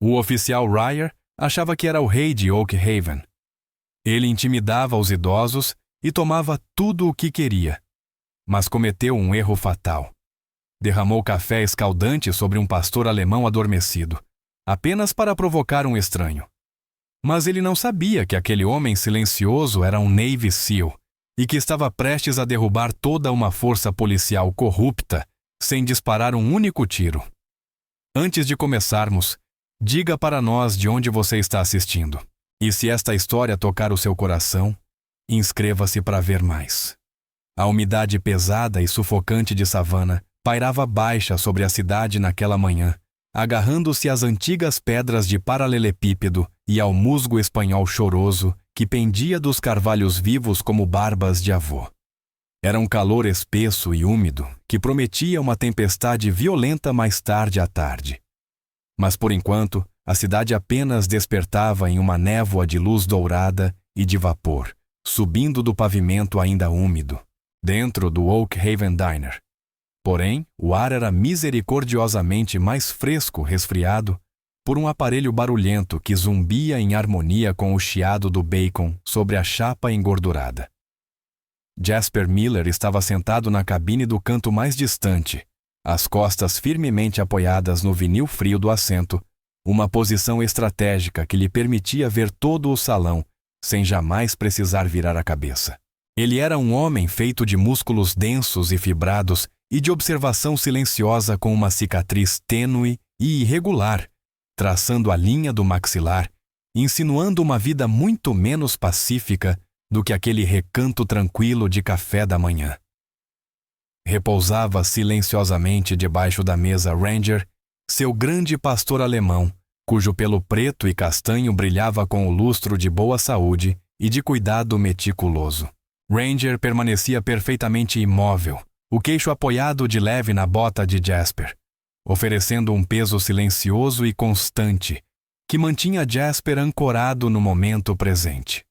O oficial Ryer achava que era o rei de Oak Haven. Ele intimidava os idosos e tomava tudo o que queria. Mas cometeu um erro fatal. Derramou café escaldante sobre um pastor alemão adormecido, apenas para provocar um estranho. Mas ele não sabia que aquele homem silencioso era um Navy SEAL e que estava prestes a derrubar toda uma força policial corrupta sem disparar um único tiro. Antes de começarmos, diga para nós de onde você está assistindo. E se esta história tocar o seu coração, inscreva-se para ver mais. A umidade pesada e sufocante de Savannah pairava baixa sobre a cidade naquela manhã, agarrando-se às antigas pedras de paralelepípedo e ao musgo espanhol choroso que pendia dos carvalhos vivos como barbas de avô. Era um calor espesso e úmido que prometia uma tempestade violenta mais tarde à tarde. Mas por enquanto, a cidade apenas despertava em uma névoa de luz dourada e de vapor, subindo do pavimento ainda úmido, dentro do Oak Haven Diner. Porém, o ar era misericordiosamente mais fresco resfriado por um aparelho barulhento que zumbia em harmonia com o chiado do bacon sobre a chapa engordurada. Jasper Miller estava sentado na cabine do canto mais distante, as costas firmemente apoiadas no vinil frio do assento, uma posição estratégica que lhe permitia ver todo o salão, sem jamais precisar virar a cabeça. Ele era um homem feito de músculos densos e fibrados e de observação silenciosa com uma cicatriz tênue e irregular, traçando a linha do maxilar, insinuando uma vida muito menos pacífica do que aquele recanto tranquilo de café da manhã. Repousava silenciosamente debaixo da mesa Ranger, seu grande pastor alemão, cujo pelo preto e castanho brilhava com o lustro de boa saúde e de cuidado meticuloso. Ranger permanecia perfeitamente imóvel, o queixo apoiado de leve na bota de Jasper, oferecendo um peso silencioso e constante que mantinha Jasper ancorado no momento presente.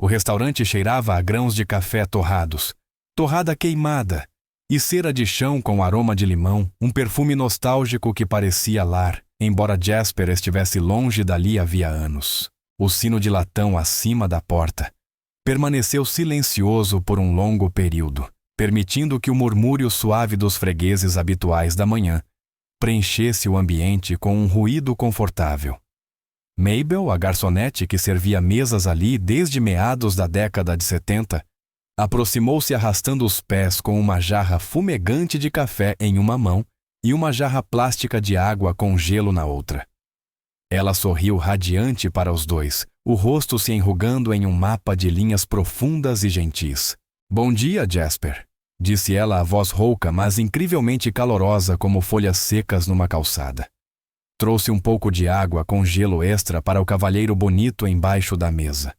O restaurante cheirava a grãos de café torrados, torrada queimada e cera de chão com aroma de limão, um perfume nostálgico que parecia lar, embora Jasper estivesse longe dali havia anos. O sino de latão acima da porta permaneceu silencioso por um longo período, permitindo que o murmúrio suave dos fregueses habituais da manhã preenchesse o ambiente com um ruído confortável. Mabel, a garçonete que servia mesas ali desde meados da década de 70, aproximou-se arrastando os pés com uma jarra fumegante de café em uma mão e uma jarra plástica de água com gelo na outra. Ela sorriu radiante para os dois, o rosto se enrugando em um mapa de linhas profundas e gentis. "Bom dia, Jasper", disse ela a voz rouca, mas incrivelmente calorosa como folhas secas numa calçada. Trouxe um pouco de água com gelo extra para o cavalheiro bonito embaixo da mesa.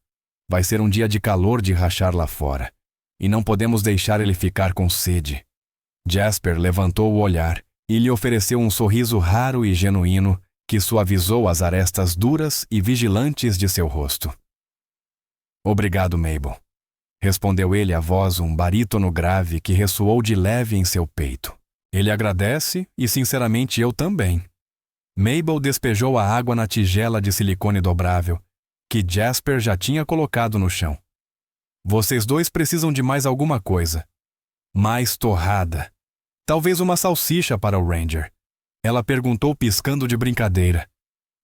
Vai ser um dia de calor de rachar lá fora, e não podemos deixar ele ficar com sede. Jasper levantou o olhar e lhe ofereceu um sorriso raro e genuíno que suavizou as arestas duras e vigilantes de seu rosto. "Obrigado, Mabel", respondeu ele a voz um barítono grave que ressoou de leve em seu peito. "Ele agradece e, sinceramente, eu também." Mabel despejou a água na tigela de silicone dobrável, que Jasper já tinha colocado no chão. "Vocês dois precisam de mais alguma coisa. Mais torrada. Talvez uma salsicha para o Ranger." Ela perguntou piscando de brincadeira.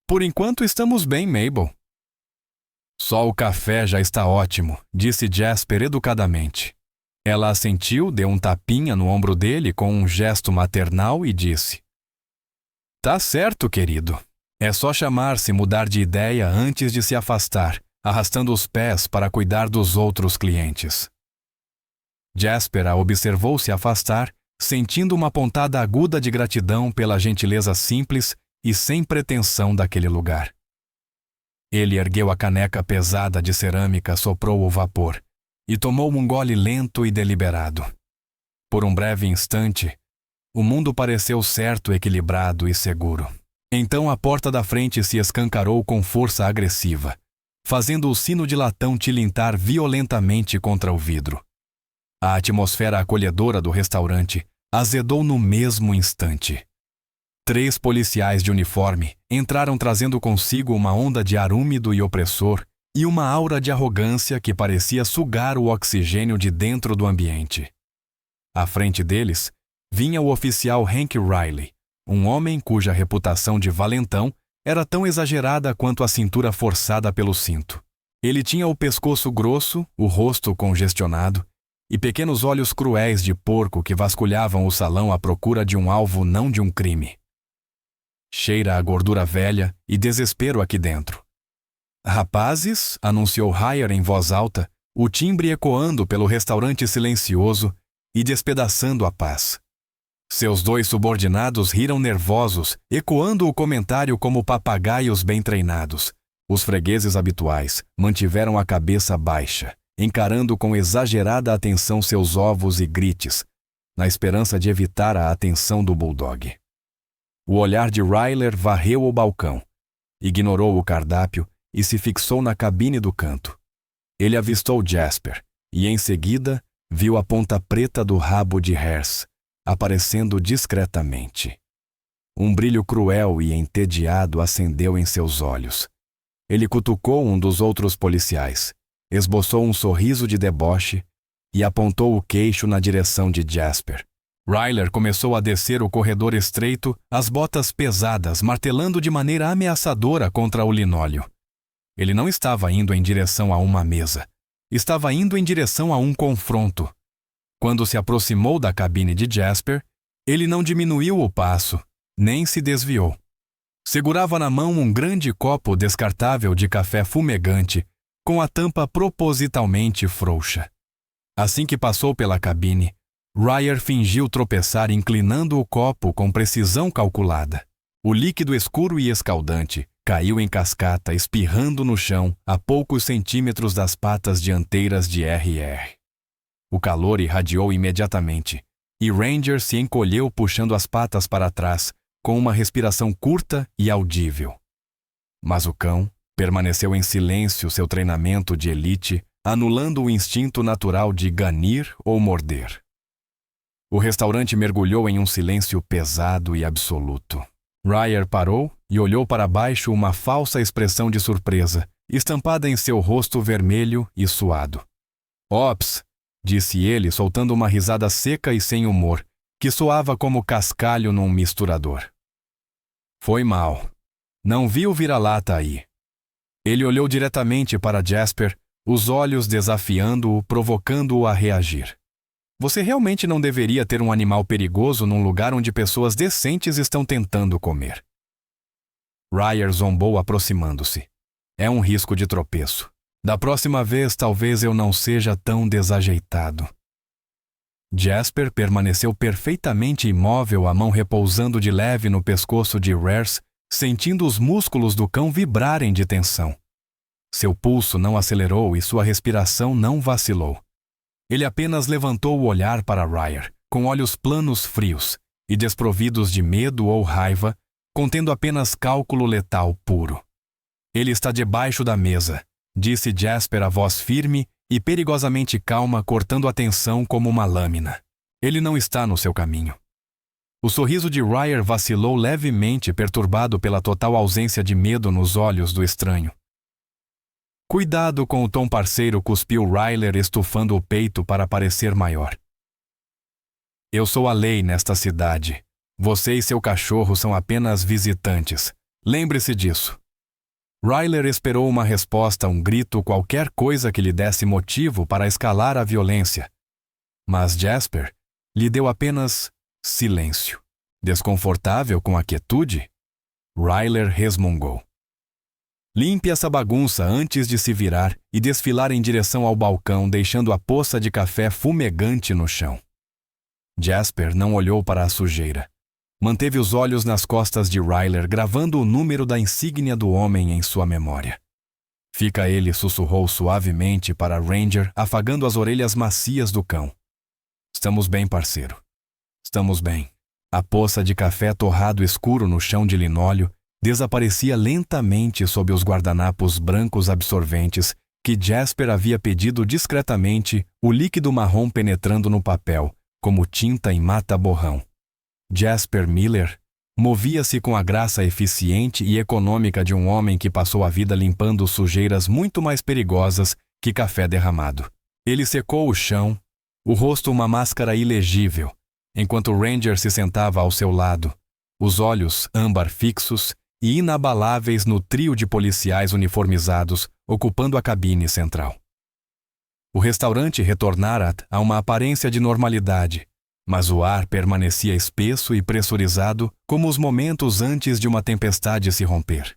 "Por enquanto estamos bem, Mabel." "Só o café já está ótimo", disse Jasper educadamente. Ela assentiu, deu um tapinha no ombro dele com um gesto maternal e disse: "Tá certo, querido. É só chamar-se mudar de ideia antes de se afastar, arrastando os pés para cuidar dos outros clientes." Jasper a observou se afastar, sentindo uma pontada aguda de gratidão pela gentileza simples e sem pretensão daquele lugar. Ele ergueu a caneca pesada de cerâmica, soprou o vapor e tomou um gole lento e deliberado. Por um breve instante, o mundo pareceu certo, equilibrado e seguro. Então a porta da frente se escancarou com força agressiva, fazendo o sino de latão tilintar violentamente contra o vidro. A atmosfera acolhedora do restaurante azedou no mesmo instante. 3 policiais de uniforme entraram trazendo consigo uma onda de ar úmido e opressor e uma aura de arrogância que parecia sugar o oxigênio de dentro do ambiente. À frente deles, vinha o oficial Hank Riley, um homem cuja reputação de valentão era tão exagerada quanto a cintura forçada pelo cinto. Ele tinha o pescoço grosso, o rosto congestionado e pequenos olhos cruéis de porco que vasculhavam o salão à procura de um alvo, não de um crime. Cheira a gordura velha e desespero aqui dentro. Rapazes, anunciou Ryer em voz alta, o timbre ecoando pelo restaurante silencioso e despedaçando a paz. Seus 2 subordinados riram nervosos, ecoando o comentário como papagaios bem treinados. Os fregueses habituais mantiveram a cabeça baixa, encarando com exagerada atenção seus ovos e grites, na esperança de evitar a atenção do bulldog. O olhar de Ryler varreu o balcão, ignorou o cardápio e se fixou na cabine do canto. Ele avistou Jasper e, em seguida, viu a ponta preta do rabo de Hers, aparecendo discretamente. Um brilho cruel e entediado acendeu em seus olhos. Ele cutucou um dos outros policiais, esboçou um sorriso de deboche e apontou o queixo na direção de Jasper. Ryler começou a descer o corredor estreito, as botas pesadas martelando de maneira ameaçadora contra o linóleo. Ele não estava indo em direção a uma mesa. Estava indo em direção a um confronto. Quando se aproximou da cabine de Jasper, ele não diminuiu o passo, nem se desviou. Segurava na mão um grande copo descartável de café fumegante, com a tampa propositalmente frouxa. Assim que passou pela cabine, Ryer fingiu tropeçar inclinando o copo com precisão calculada. O líquido escuro e escaldante caiu em cascata, espirrando no chão a poucos centímetros das patas dianteiras de R.R. O calor irradiou imediatamente, e Ranger se encolheu puxando as patas para trás, com uma respiração curta e audível. Mas o cão permaneceu em silêncio seu treinamento de elite, anulando o instinto natural de ganir ou morder. O restaurante mergulhou em um silêncio pesado e absoluto. Ryer parou e olhou para baixo uma falsa expressão de surpresa, estampada em seu rosto vermelho e suado. "Ops", disse ele, soltando uma risada seca e sem humor, que soava como cascalho num misturador. "Foi mal. Não vi o vira-lata aí." Ele olhou diretamente para Jasper, os olhos desafiando-o, provocando-o a reagir. "Você realmente não deveria ter um animal perigoso num lugar onde pessoas decentes estão tentando comer." Ryer zombou aproximando-se. "É um risco de tropeço. Da próxima vez talvez eu não seja tão desajeitado." Jasper permaneceu perfeitamente imóvel, a mão repousando de leve no pescoço de Rers, sentindo os músculos do cão vibrarem de tensão. Seu pulso não acelerou e sua respiração não vacilou. Ele apenas levantou o olhar para Ryer, com olhos planos frios e desprovidos de medo ou raiva, contendo apenas cálculo letal puro. "Ele está debaixo da mesa", disse Jasper a voz firme e perigosamente calma, cortando a tensão como uma lâmina. "Ele não está no seu caminho." O sorriso de Ryer vacilou levemente, perturbado pela total ausência de medo nos olhos do estranho. "Cuidado com o tom parceiro", cuspiu Ryler, estufando o peito para parecer maior. "Eu sou a lei nesta cidade. Você e seu cachorro são apenas visitantes. Lembre-se disso." Ryler esperou uma resposta, um grito, qualquer coisa que lhe desse motivo para escalar a violência. Mas Jasper lhe deu apenas silêncio. Desconfortável com a quietude, Ryler resmungou. "Limpe essa bagunça antes de se virar e desfilar em direção ao balcão, deixando a poça de café fumegante no chão." Jasper não olhou para a sujeira. Manteve os olhos nas costas de Ryler, gravando o número da insígnia do homem em sua memória. "Fica", ele sussurrou suavemente para Ranger, afagando as orelhas macias do cão. "Estamos bem, parceiro. Estamos bem." A poça de café torrado escuro no chão de linóleo desaparecia lentamente sob os guardanapos brancos absorventes que Jasper havia pedido discretamente, o líquido marrom penetrando no papel, como tinta em mata-borrão. Jasper Miller Movia-se com a graça eficiente e econômica de um homem que passou a vida limpando sujeiras muito mais perigosas que café derramado. Ele secou o chão, o rosto uma máscara ilegível, enquanto Ranger se sentava ao seu lado, os olhos âmbar fixos e inabaláveis no trio de policiais uniformizados ocupando a cabine central. O restaurante retornara a uma aparência de normalidade, mas o ar permanecia espesso e pressurizado como os momentos antes de uma tempestade se romper.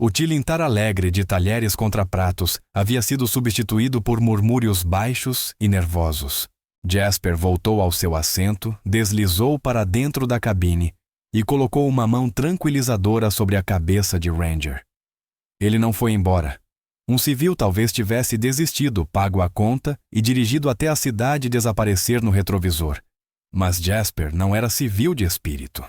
O tilintar alegre de talheres contra pratos havia sido substituído por murmúrios baixos e nervosos. Jasper voltou ao seu assento, deslizou para dentro da cabine e colocou uma mão tranquilizadora sobre a cabeça de Ranger. Ele não foi embora. Um civil talvez tivesse desistido, pago a conta e dirigido até a cidade desaparecer no retrovisor. Mas Jasper não era civil de espírito.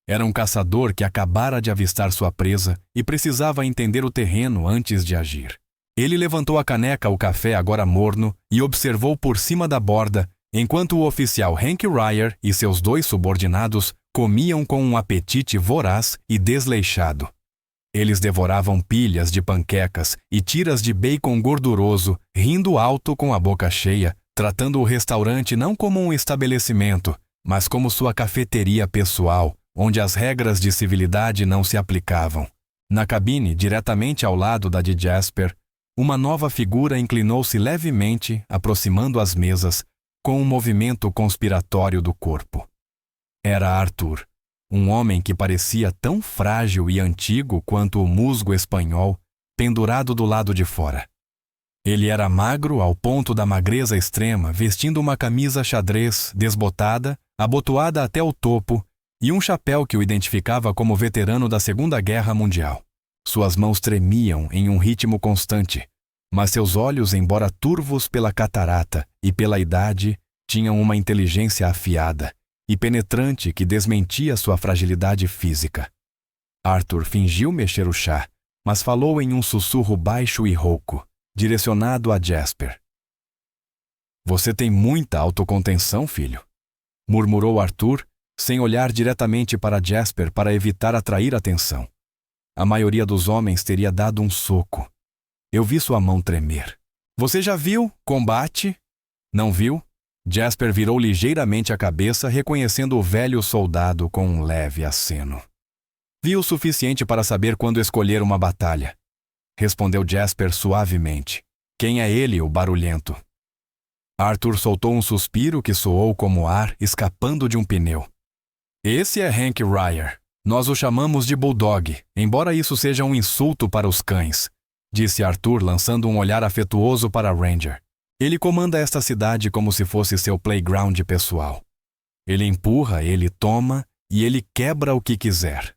Era um caçador que acabara de avistar sua presa e precisava entender o terreno antes de agir. Ele levantou a caneca ao café agora morno e observou por cima da borda, enquanto o oficial Hank Ryer e seus 2 subordinados comiam com um apetite voraz e desleixado. Eles devoravam pilhas de panquecas e tiras de bacon gorduroso, rindo alto com a boca cheia, tratando o restaurante não como um estabelecimento, mas como sua cafeteria pessoal, onde as regras de civilidade não se aplicavam. Na cabine, diretamente ao lado da de Jasper, uma nova figura inclinou-se levemente, aproximando as mesas, com um movimento conspiratório do corpo. Era Arthur, um homem que parecia tão frágil e antigo quanto o musgo espanhol, pendurado do lado de fora. Ele era magro ao ponto da magreza extrema, vestindo uma camisa xadrez desbotada, abotoada até o topo, e um chapéu que o identificava como veterano da Segunda Guerra Mundial. Suas mãos tremiam em um ritmo constante, mas seus olhos, embora turvos pela catarata e pela idade, tinham uma inteligência afiada e penetrante que desmentia sua fragilidade física. Arthur fingiu mexer o chá, mas falou em um sussurro baixo e rouco, direcionado a Jasper. "Você tem muita autocontenção, filho", murmurou Arthur, sem olhar diretamente para Jasper para evitar atrair atenção. A maioria dos homens teria dado um soco. Eu vi sua mão tremer. "Você já viu combate?" "Não viu?" Jasper virou ligeiramente a cabeça, reconhecendo o velho soldado com um leve aceno. "Vi o suficiente para saber quando escolher uma batalha", respondeu Jasper suavemente. "Quem é ele, o barulhento?" Arthur soltou um suspiro que soou como ar escapando de um pneu. "Esse é Hank Ryer. Nós o chamamos de Bulldog, embora isso seja um insulto para os cães", disse Arthur, lançando um olhar afetuoso para Ranger. "Ele comanda esta cidade como se fosse seu playground pessoal. Ele empurra, ele toma e ele quebra o que quiser."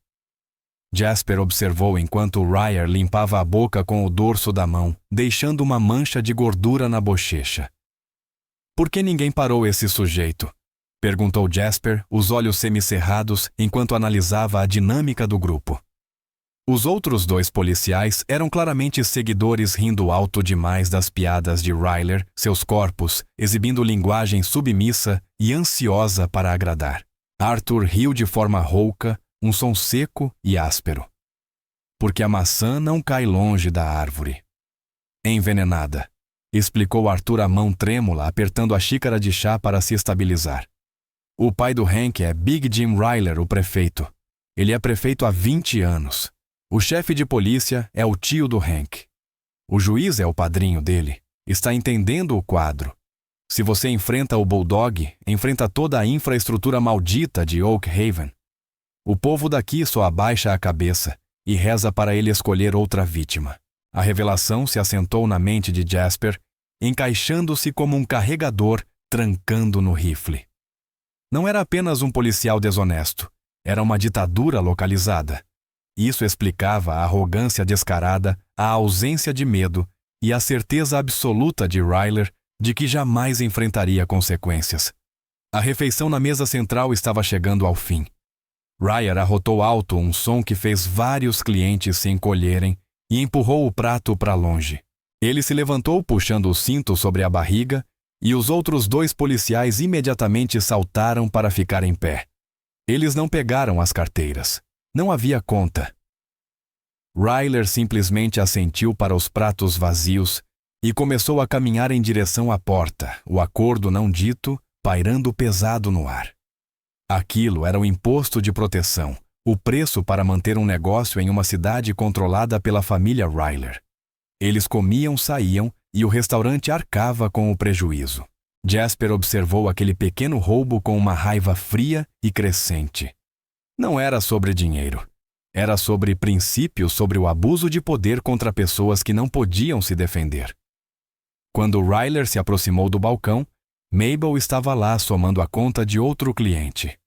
Jasper observou enquanto Ryer limpava a boca com o dorso da mão, deixando uma mancha de gordura na bochecha. "Por que ninguém parou esse sujeito?" perguntou Jasper, os olhos semicerrados, enquanto analisava a dinâmica do grupo. Os outros 2 policiais eram claramente seguidores rindo alto demais das piadas de Ryer, seus corpos exibindo linguagem submissa e ansiosa para agradar. Arthur riu de forma rouca, um som seco e áspero. "Porque a maçã não cai longe da árvore." "Envenenada", explicou Arthur, a mão trêmula, apertando a xícara de chá para se estabilizar. "O pai do Hank é Big Jim Ryer, o prefeito. Ele é prefeito há 20 anos. O chefe de polícia é o tio do Hank. O juiz é o padrinho dele. Está entendendo o quadro. Se você enfrenta o Bulldog, enfrenta toda a infraestrutura maldita de Oak Haven. O povo daqui só abaixa a cabeça e reza para ele escolher outra vítima." A revelação se assentou na mente de Jasper, encaixando-se como um carregador trancando no rifle. Não era apenas um policial desonesto, era uma ditadura localizada. Isso explicava a arrogância descarada, a ausência de medo e a certeza absoluta de Ryer de que jamais enfrentaria consequências. A refeição na mesa central estava chegando ao fim. Ryer arrotou alto um som que fez vários clientes se encolherem e empurrou o prato para longe. Ele se levantou puxando o cinto sobre a barriga e os outros 2 policiais imediatamente saltaram para ficar em pé. Eles não pegaram as carteiras. Não havia conta. Ryler simplesmente assentiu para os pratos vazios e começou a caminhar em direção à porta, o acordo não dito, pairando pesado no ar. Aquilo era o imposto de proteção, o preço para manter um negócio em uma cidade controlada pela família Ryler. Eles comiam, saíam e o restaurante arcava com o prejuízo. Jasper observou aquele pequeno roubo com uma raiva fria e crescente. Não era sobre dinheiro. Era sobre princípios sobre o abuso de poder contra pessoas que não podiam se defender. Quando Ryler se aproximou do balcão, Mabel estava lá somando a conta de outro cliente.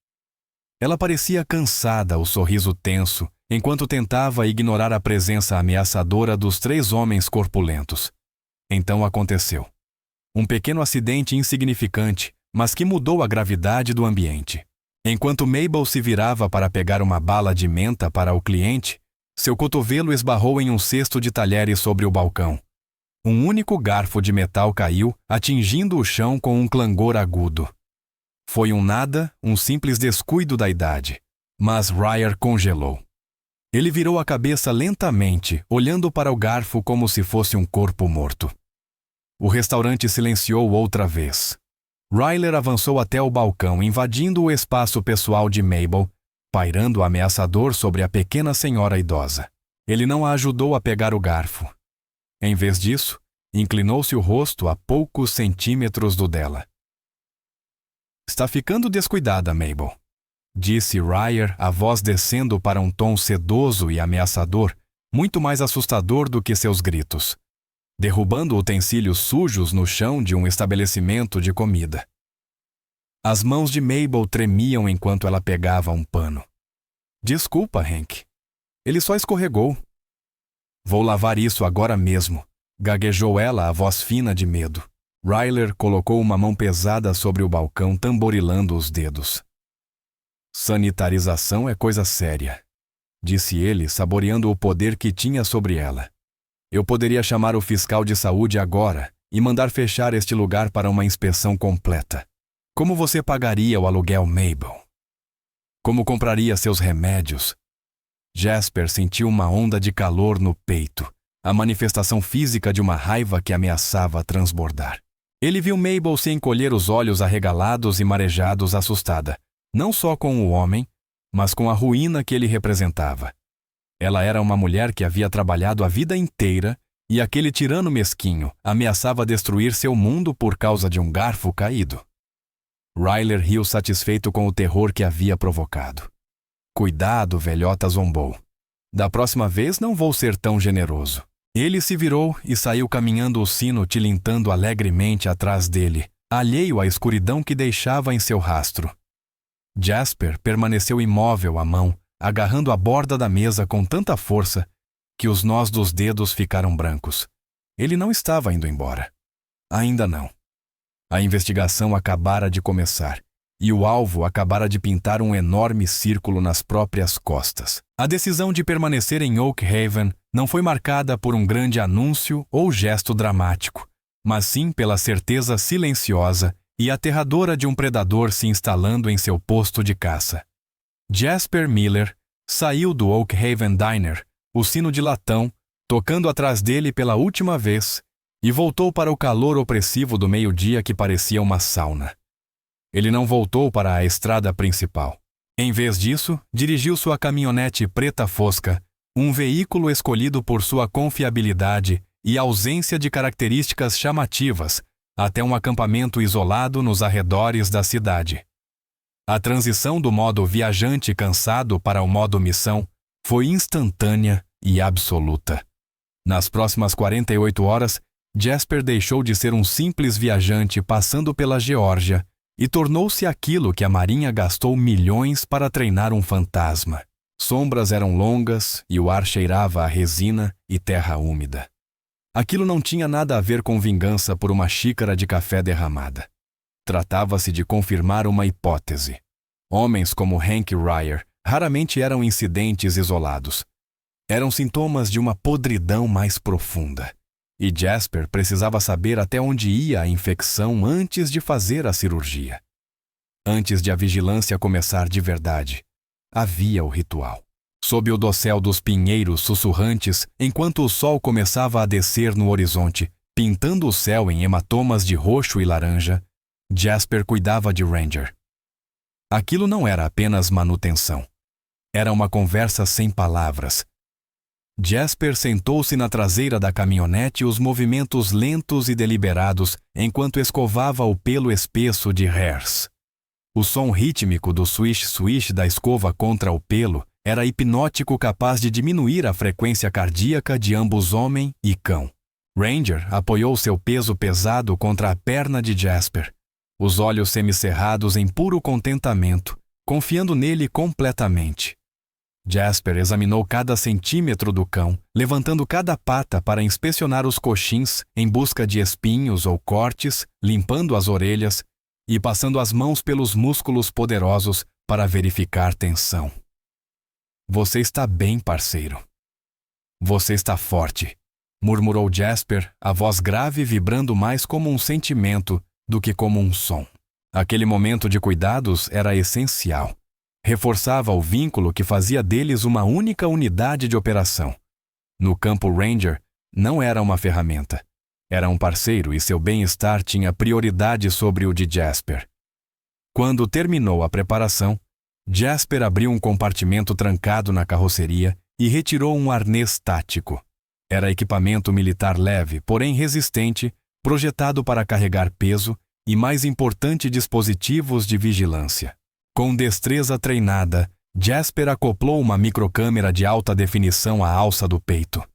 Ela parecia cansada, o sorriso tenso, enquanto tentava ignorar a presença ameaçadora dos 3 homens corpulentos. Então aconteceu. Um pequeno acidente insignificante, mas que mudou a gravidade do ambiente. Enquanto Mabel se virava para pegar uma bala de menta para o cliente, seu cotovelo esbarrou em um cesto de talheres sobre o balcão. Um único garfo de metal caiu, atingindo o chão com um clangor agudo. Foi um nada, um simples descuido da idade. Mas Ryder congelou. Ele virou a cabeça lentamente, olhando para o garfo como se fosse um corpo morto. O restaurante silenciou outra vez. Ryder avançou até o balcão, invadindo o espaço pessoal de Mabel, pairando ameaçador sobre a pequena senhora idosa. Ele não a ajudou a pegar o garfo. Em vez disso, inclinou-se o rosto a poucos centímetros do dela. Está ficando descuidada, Mabel, disse Ryder, a voz descendo para um tom sedoso e ameaçador, muito mais assustador do que seus gritos, derrubando utensílios sujos no chão de um estabelecimento de comida. As mãos de Mabel tremiam enquanto ela pegava um pano. Desculpa, Hank. Ele só escorregou. Vou lavar isso agora mesmo, gaguejou ela, a voz fina de medo. Ryder colocou uma mão pesada sobre o balcão, tamborilando os dedos. Sanitarização é coisa séria, disse ele, saboreando o poder que tinha sobre ela. Eu poderia chamar o fiscal de saúde agora e mandar fechar este lugar para uma inspeção completa. Como você pagaria o aluguel, Mabel? Como compraria seus remédios? Jasper sentiu uma onda de calor no peito, a manifestação física de uma raiva que ameaçava transbordar. Ele viu Mabel se encolher os olhos arregalados e marejados, assustada, não só com o homem, mas com a ruína que ele representava. Ela era uma mulher que havia trabalhado a vida inteira e aquele tirano mesquinho ameaçava destruir seu mundo por causa de um garfo caído. Ryder riu satisfeito com o terror que havia provocado. Cuidado, velhota, zombou. Da próxima vez não vou ser tão generoso. Ele se virou e saiu caminhando, o sino tilintando alegremente atrás dele, alheio à escuridão que deixava em seu rastro. Jasper permaneceu imóvel, a mão, agarrando a borda da mesa com tanta força que os nós dos dedos ficaram brancos. Ele não estava indo embora. Ainda não. A investigação acabara de começar, e o alvo acabara de pintar um enorme círculo nas próprias costas. A decisão de permanecer em Oak Haven não foi marcada por um grande anúncio ou gesto dramático, mas sim pela certeza silenciosa e aterradora de um predador se instalando em seu posto de caça. Jasper Miller saiu do Oak Haven Diner, o sino de latão, tocando atrás dele pela última vez, e voltou para o calor opressivo do meio-dia que parecia uma sauna. Ele não voltou para a estrada principal. Em vez disso, dirigiu sua caminhonete preta fosca, um veículo escolhido por sua confiabilidade e ausência de características chamativas, até um acampamento isolado nos arredores da cidade. A transição do modo viajante cansado para o modo missão foi instantânea e absoluta. Nas próximas 48 horas, Jasper deixou de ser um simples viajante passando pela Geórgia e tornou-se aquilo que a Marinha gastou milhões para treinar um fantasma. Sombras eram longas e o ar cheirava a resina e terra úmida. Aquilo não tinha nada a ver com vingança por uma xícara de café derramada. Tratava-se de confirmar uma hipótese. Homens como Hank Ryder raramente eram incidentes isolados. Eram sintomas de uma podridão mais profunda. E Jasper precisava saber até onde ia a infecção antes de fazer a cirurgia. Antes de a vigilância começar de verdade, havia o ritual. Sob o dossel dos pinheiros sussurrantes, enquanto o sol começava a descer no horizonte, pintando o céu em hematomas de roxo e laranja, Jasper cuidava de Ranger. Aquilo não era apenas manutenção. Era uma conversa sem palavras. Jasper sentou-se na traseira da caminhonete, os movimentos lentos e deliberados enquanto escovava o pelo espesso de Hares. O som rítmico do swish-swish da escova contra o pelo era hipnótico, capaz de diminuir a frequência cardíaca de ambos homem e cão. Ranger apoiou seu peso pesado contra a perna de Jasper, os olhos semicerrados em puro contentamento, confiando nele completamente. Jasper examinou cada centímetro do cão, levantando cada pata para inspecionar os coxins em busca de espinhos ou cortes, limpando as orelhas e passando as mãos pelos músculos poderosos para verificar tensão. Você está bem, parceiro. Você está forte, murmurou Jasper, a voz grave vibrando mais como um sentimento do que como um som. Aquele momento de cuidados era essencial. Reforçava o vínculo que fazia deles uma única unidade de operação. No campo Ranger, não era uma ferramenta. Era um parceiro e seu bem-estar tinha prioridade sobre o de Jasper. Quando terminou a preparação, Jasper abriu um compartimento trancado na carroceria e retirou um arnês tático. Era equipamento militar leve, porém resistente, projetado para carregar peso e, mais importante, dispositivos de vigilância. Com destreza treinada, Jasper acoplou uma microcâmera de alta definição à alça do peito.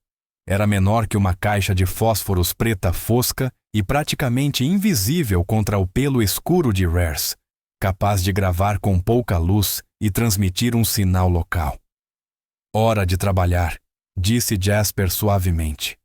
Era menor que uma caixa de fósforos preta fosca e praticamente invisível contra o pelo escuro de Hares, capaz de gravar com pouca luz e transmitir um sinal local. Hora de trabalhar, disse Jasper suavemente.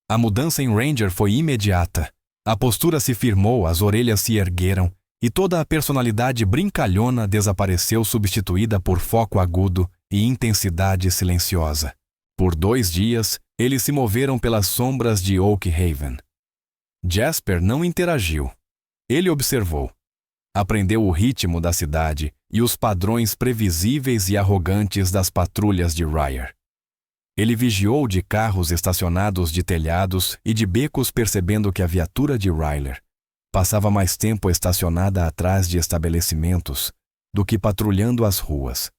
A mudança em Ranger foi imediata. A postura se firmou, as orelhas se ergueram e toda a personalidade brincalhona desapareceu, substituída por foco agudo e intensidade silenciosa. Por 2 dias, eles se moveram pelas sombras de Oak Haven. Jasper não interagiu. Ele observou. Aprendeu o ritmo da cidade e os padrões previsíveis e arrogantes das patrulhas de Ryer. Ele vigiou de carros estacionados de telhados e de becos, percebendo que a viatura de Ryler passava mais tempo estacionada atrás de estabelecimentos do que patrulhando as ruas.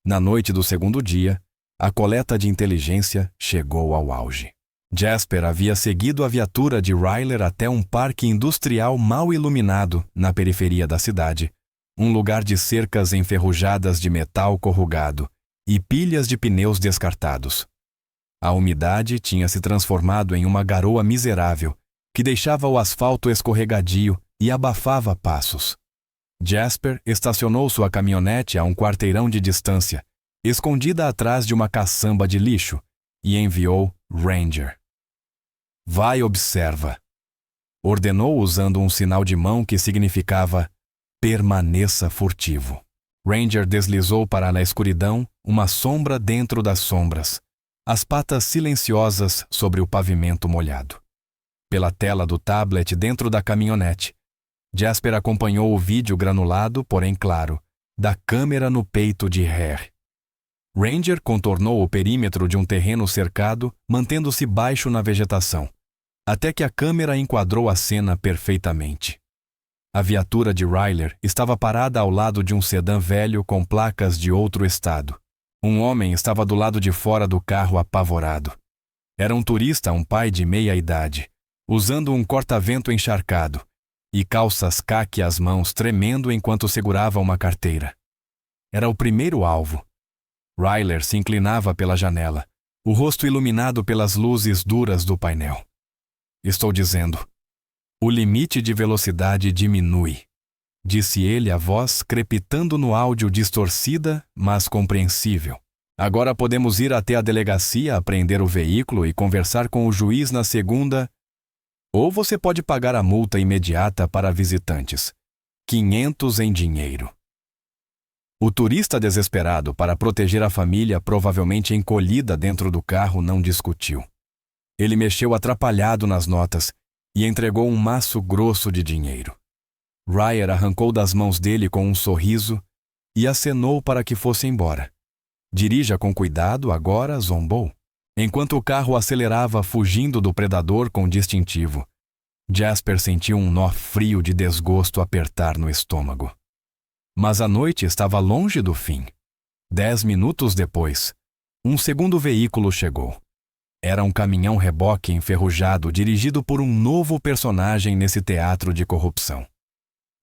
Na noite do segundo dia, a coleta de inteligência chegou ao auge. Jasper havia seguido a viatura de Ryler até um parque industrial mal iluminado na periferia da cidade, um lugar de cercas enferrujadas de metal corrugado e pilhas de pneus descartados. A umidade tinha se transformado em uma garoa miserável que deixava o asfalto escorregadio e abafava passos. Jasper estacionou sua caminhonete a um quarteirão de distância, escondida atrás de uma caçamba de lixo, e enviou Ranger. Vai, observa. Ordenou usando um sinal de mão que significava permaneça furtivo. Ranger deslizou para na escuridão uma sombra dentro das sombras, as patas silenciosas sobre o pavimento molhado. Pela tela do tablet dentro da caminhonete, Jasper acompanhou o vídeo granulado, porém claro, da câmera no peito de Hare. Ranger contornou o perímetro de um terreno cercado, mantendo-se baixo na vegetação, até que a câmera enquadrou a cena perfeitamente. A viatura de Ryler estava parada ao lado de um sedã velho com placas de outro estado. Um homem estava do lado de fora do carro, apavorado. Era um turista, um pai de meia idade, usando um corta-vento encharcado e calças caque às mãos, tremendo enquanto segurava uma carteira. Era o primeiro alvo. Ryler se inclinava pela janela, o rosto iluminado pelas luzes duras do painel. Estou dizendo, o limite de velocidade diminui, disse ele, a voz crepitando no áudio, distorcida, mas compreensível. Agora podemos ir até a delegacia, apreender o veículo e conversar com o juiz na segunda. Ou você pode pagar a multa imediata para visitantes, 500 em dinheiro. O turista, desesperado para proteger a família, provavelmente encolhida dentro do carro, não discutiu. Ele mexeu atrapalhado nas notas e entregou um maço grosso de dinheiro. Ryer arrancou das mãos dele com um sorriso e acenou para que fosse embora. Dirija com cuidado agora, zombou. Enquanto o carro acelerava fugindo do predador com distintivo, Jasper sentiu um nó frio de desgosto apertar no estômago. Mas a noite estava longe do fim. 10 minutos depois, um segundo veículo chegou. Era um caminhão-reboque enferrujado dirigido por um novo personagem nesse teatro de corrupção.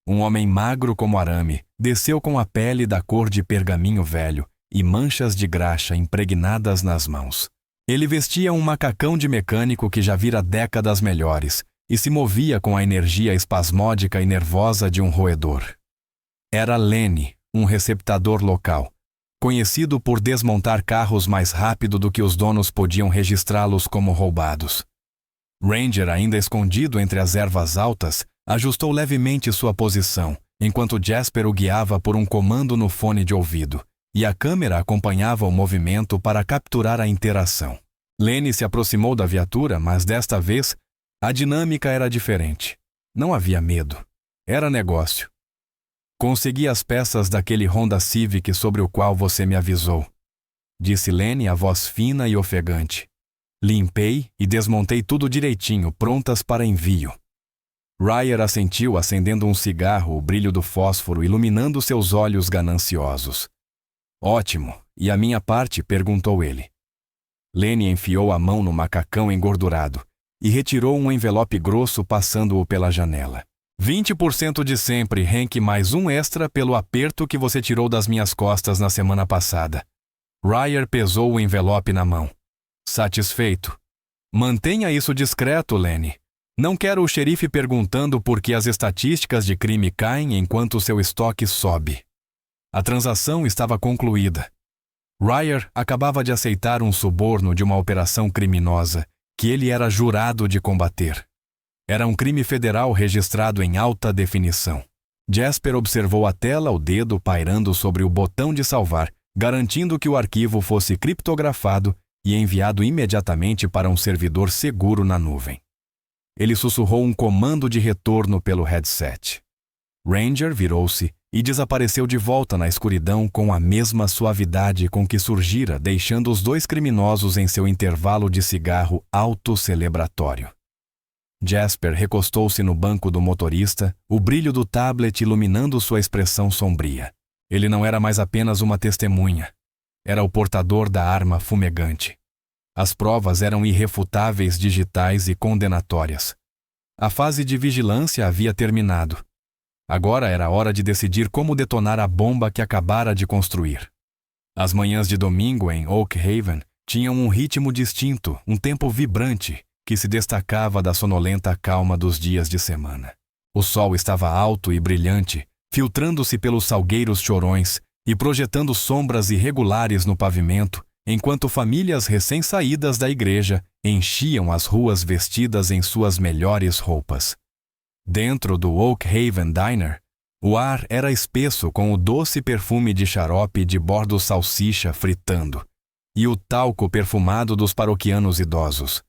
Um homem magro como arame desceu com a pele da cor de pergaminho velho e manchas de graxa impregnadas nas mãos. Ele vestia um macacão de mecânico que já vira décadas melhores e se movia com a energia espasmódica e nervosa de um roedor. Era Lenny, um receptador local, conhecido por desmontar carros mais rápido do que os donos podiam registrá-los como roubados. Ranger, ainda escondido entre as ervas altas, ajustou levemente sua posição, enquanto Jasper o guiava por um comando no fone de ouvido, e a câmera acompanhava o movimento para capturar a interação. Lenny se aproximou da viatura, mas desta vez, a dinâmica era diferente. Não havia medo. Era negócio. Consegui as peças daquele Honda Civic sobre o qual você me avisou, disse Lenny, a voz fina e ofegante. Limpei e desmontei tudo direitinho, prontas para envio. Ryer assentiu, acendendo um cigarro, o brilho do fósforo iluminando seus olhos gananciosos. Ótimo. E a minha parte? Perguntou ele. Lenny enfiou a mão no macacão engordurado e retirou um envelope grosso, passando-o pela janela. 20% de sempre, Hank, mais um extra pelo aperto que você tirou das minhas costas na semana passada. Ryer pesou o envelope na mão. Satisfeito. Mantenha isso discreto, Lenny. Não quero o xerife perguntando por que as estatísticas de crime caem enquanto seu estoque sobe. A transação estava concluída. Ryer acabava de aceitar um suborno de uma operação criminosa que ele era jurado de combater. Era um crime federal registrado em alta definição. Jasper observou a tela, o dedo pairando sobre o botão de salvar, garantindo que o arquivo fosse criptografado e enviado imediatamente para um servidor seguro na nuvem. Ele sussurrou um comando de retorno pelo headset. Ranger virou-se e desapareceu de volta na escuridão com a mesma suavidade com que surgira, deixando os dois criminosos em seu intervalo de cigarro autocelebratório. Jasper recostou-se no banco do motorista, o brilho do tablet iluminando sua expressão sombria. Ele não era mais apenas uma testemunha. Era o portador da arma fumegante. As provas eram irrefutáveis, digitais e condenatórias. A fase de vigilância havia terminado. Agora era hora de decidir como detonar a bomba que acabara de construir. As manhãs de domingo em Oak Haven tinham um ritmo distinto, um tempo vibrante, que se destacava da sonolenta calma dos dias de semana. O sol estava alto e brilhante, filtrando-se pelos salgueiros chorões e projetando sombras irregulares no pavimento, enquanto famílias recém-saídas da igreja enchiam as ruas vestidas em suas melhores roupas. Dentro do Oak Haven Diner, o ar era espesso com o doce perfume de xarope de bordo salsicha fritando e o talco perfumado dos paroquianos idosos.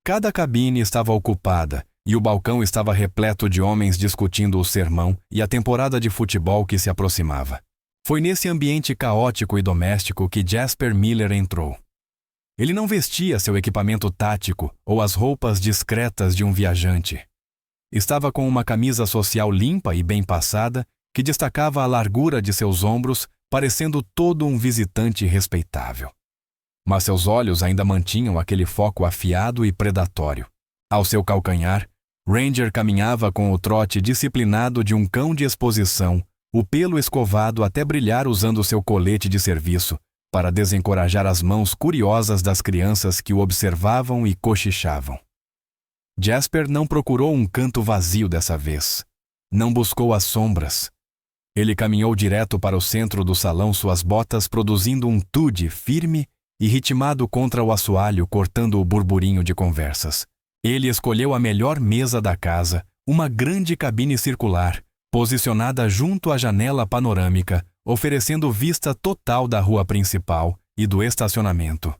Cada cabine estava ocupada e o balcão estava repleto de homens discutindo o sermão e a temporada de futebol que se aproximava. Foi nesse ambiente caótico e doméstico que Jasper Miller entrou. Ele não vestia seu equipamento tático ou as roupas discretas de um viajante. Estava com uma camisa social limpa e bem passada, que destacava a largura de seus ombros, parecendo todo um visitante respeitável. Mas seus olhos ainda mantinham aquele foco afiado e predatório. Ao seu calcanhar, Ranger caminhava com o trote disciplinado de um cão de exposição, o pelo escovado até brilhar usando seu colete de serviço, para desencorajar as mãos curiosas das crianças que o observavam e cochichavam. Jasper não procurou um canto vazio dessa vez. Não buscou as sombras. Ele caminhou direto para o centro do salão, suas botas produzindo um tude firme e ritmado contra o assoalho, cortando o burburinho de conversas. Ele escolheu a melhor mesa da casa, uma grande cabine circular, posicionada junto à janela panorâmica, oferecendo vista total da rua principal e do estacionamento.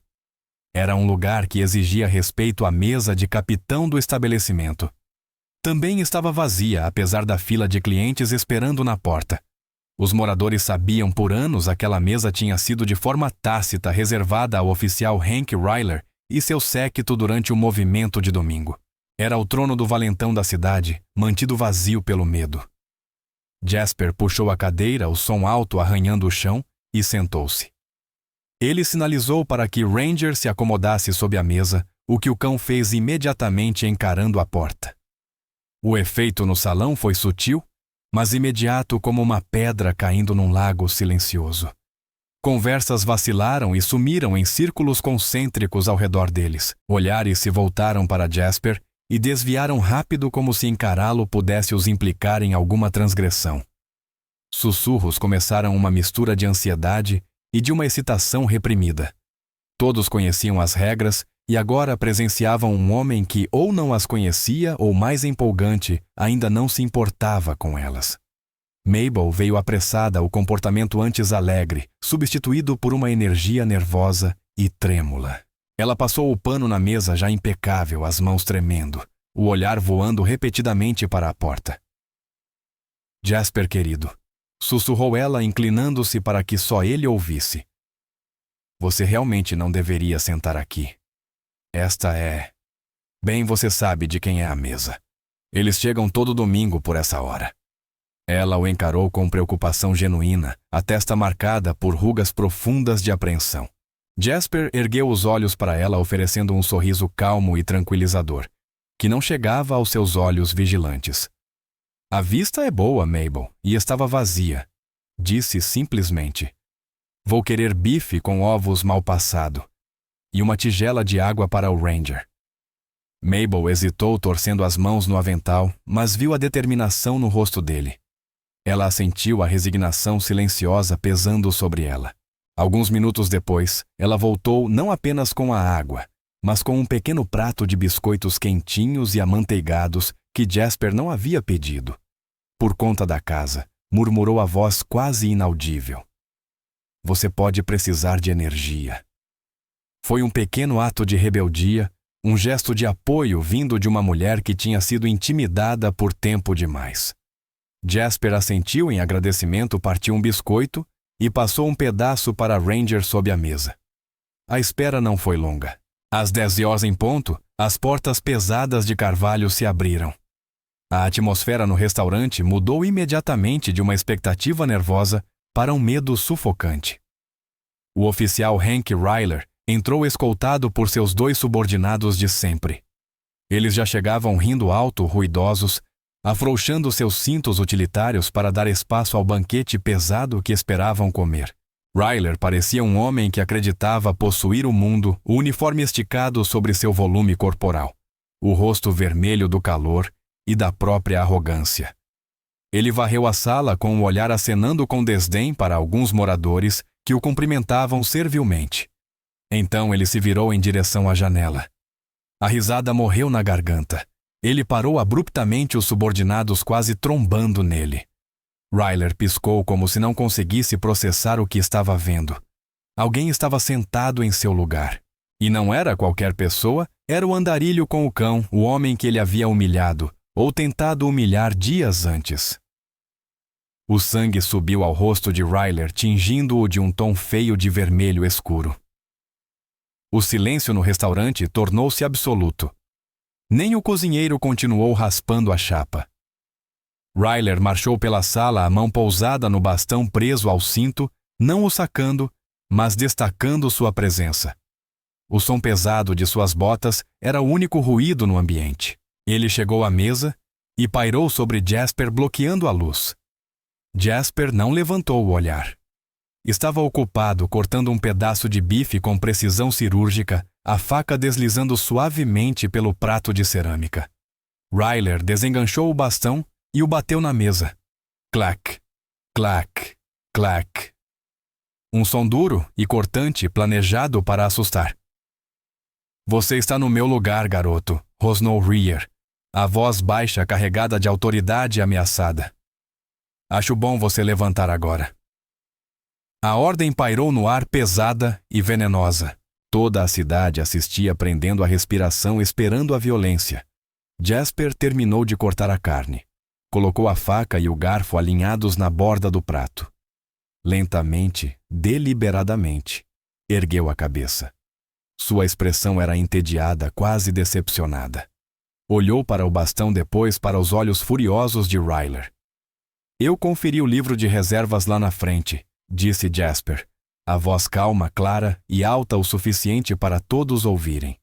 Era um lugar que exigia respeito à mesa de capitão do estabelecimento. também estava vazia, apesar da fila de clientes esperando na porta. Os moradores sabiam por anos aquela mesa tinha sido de forma tácita reservada ao oficial Hank Ryler e seu séquito durante o movimento de domingo. Era o trono do valentão da cidade, mantido vazio pelo medo. Jasper puxou a cadeira, o som alto arranhando o chão, e sentou-se. Ele sinalizou para que Ranger se acomodasse sob a mesa, o que o cão fez imediatamente encarando a porta. O efeito no salão foi sutil, mas imediato como uma pedra caindo num lago silencioso. Conversas vacilaram e sumiram em círculos concêntricos ao redor deles. Olhares se voltaram para Jasper e desviaram rápido como se encará-lo pudesse os implicar em alguma transgressão. Sussurros começaram uma mistura de ansiedade e de uma excitação reprimida. Todos conheciam as regras e agora presenciavam um homem que ou não as conhecia ou, mais empolgante, ainda não se importava com elas. Mabel veio apressada ao comportamento antes alegre, substituído por uma energia nervosa e trêmula. Ela passou o pano na mesa já impecável, as mãos tremendo, o olhar voando repetidamente para a porta. Jasper, querido, sussurrou ela, inclinando-se para que só ele ouvisse. Você realmente não deveria sentar aqui. Esta é... Bem, você sabe de quem é a mesa. Eles chegam todo domingo por essa hora. Ela o encarou com preocupação genuína, a testa marcada por rugas profundas de apreensão. Jasper ergueu os olhos para ela, oferecendo um sorriso calmo e tranquilizador, que não chegava aos seus olhos vigilantes. A vista é boa, Mabel, e estava vazia. Disse simplesmente. Vou querer bife com ovos mal passado e uma tigela de água para o Ranger. Mabel hesitou, torcendo as mãos no avental, mas viu a determinação no rosto dele. Ela sentiu a resignação silenciosa pesando sobre ela. Alguns minutos depois, ela voltou não apenas com a água, mas com um pequeno prato de biscoitos quentinhos e amanteigados que Jasper não havia pedido. Por conta da casa, murmurou a voz quase inaudível. Você pode precisar de energia. Foi um pequeno ato de rebeldia, um gesto de apoio vindo de uma mulher que tinha sido intimidada por tempo demais. Jasper assentiu em agradecimento, partiu um biscoito e passou um pedaço para Ranger sob a mesa. A espera não foi longa. Às 10h em ponto, as portas pesadas de carvalho se abriram. A atmosfera no restaurante mudou imediatamente de uma expectativa nervosa para um medo sufocante. O oficial Hank Ryler entrou escoltado por seus 2 subordinados de sempre. Eles já chegavam rindo alto, ruidosos, afrouxando seus cintos utilitários para dar espaço ao banquete pesado que esperavam comer. Ryler parecia um homem que acreditava possuir o mundo, o uniforme esticado sobre seu volume corporal, o rosto vermelho do calor e da própria arrogância. Ele varreu a sala com o olhar acenando com desdém para alguns moradores que o cumprimentavam servilmente. Então ele se virou em direção à janela. A risada morreu na garganta. Ele parou abruptamente, os subordinados quase trombando nele. Ryler piscou como se não conseguisse processar o que estava vendo. Alguém estava sentado em seu lugar. E não era qualquer pessoa, era o andarilho com o cão, o homem que ele havia humilhado, ou tentado humilhar dias antes. O sangue subiu ao rosto de Ryler, tingindo-o de um tom feio de vermelho escuro. O silêncio no restaurante tornou-se absoluto. Nem o cozinheiro continuou raspando a chapa. Ryler marchou pela sala, a mão pousada no bastão preso ao cinto, não o sacando, mas destacando sua presença. O som pesado de suas botas era o único ruído no ambiente. Ele chegou à mesa e pairou sobre Jasper, bloqueando a luz. Jasper não levantou o olhar. Estava ocupado cortando um pedaço de bife com precisão cirúrgica, a faca deslizando suavemente pelo prato de cerâmica. Ryler desenganchou o bastão e o bateu na mesa. Clac, clac, clac. Um som duro e cortante, planejado para assustar. Você está no meu lugar, garoto, rosnou Rhea, a voz baixa carregada de autoridade ameaçada. Acho bom você levantar agora. A ordem pairou no ar, pesada e venenosa. Toda a cidade assistia prendendo a respiração, esperando a violência. Jasper terminou de cortar a carne. Colocou a faca e o garfo alinhados na borda do prato. Lentamente, deliberadamente, ergueu a cabeça. Sua expressão era entediada, quase decepcionada. Olhou para o bastão, depois para os olhos furiosos de Ryler. Eu conferi o livro de reservas lá na frente, disse Jasper, a voz calma, clara e alta o suficiente para todos ouvirem.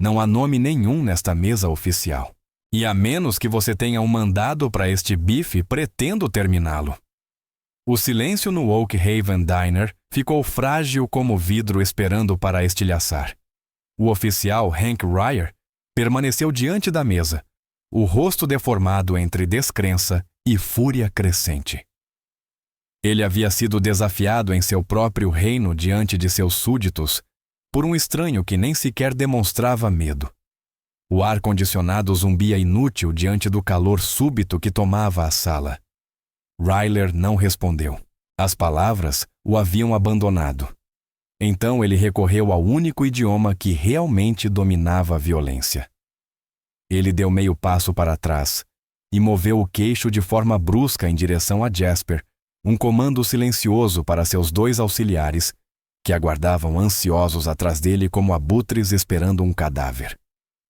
Não há nome nenhum nesta mesa oficial. E a menos que você tenha um mandado para este bife, pretendo terminá-lo. O silêncio no Oak Haven Diner ficou frágil como vidro esperando para estilhaçar. O oficial Hank Ryer permaneceu diante da mesa, o rosto deformado entre descrença e fúria crescente. Ele havia sido desafiado em seu próprio reino diante de seus súditos por um estranho que nem sequer demonstrava medo. O ar-condicionado zumbia inútil diante do calor súbito que tomava a sala. Ryler não respondeu. As palavras o haviam abandonado. Então ele recorreu ao único idioma que realmente dominava a violência. Ele deu meio passo para trás e moveu o queixo de forma brusca em direção a Jasper, um comando silencioso para seus 2 auxiliares, que aguardavam ansiosos atrás dele como abutres esperando um cadáver.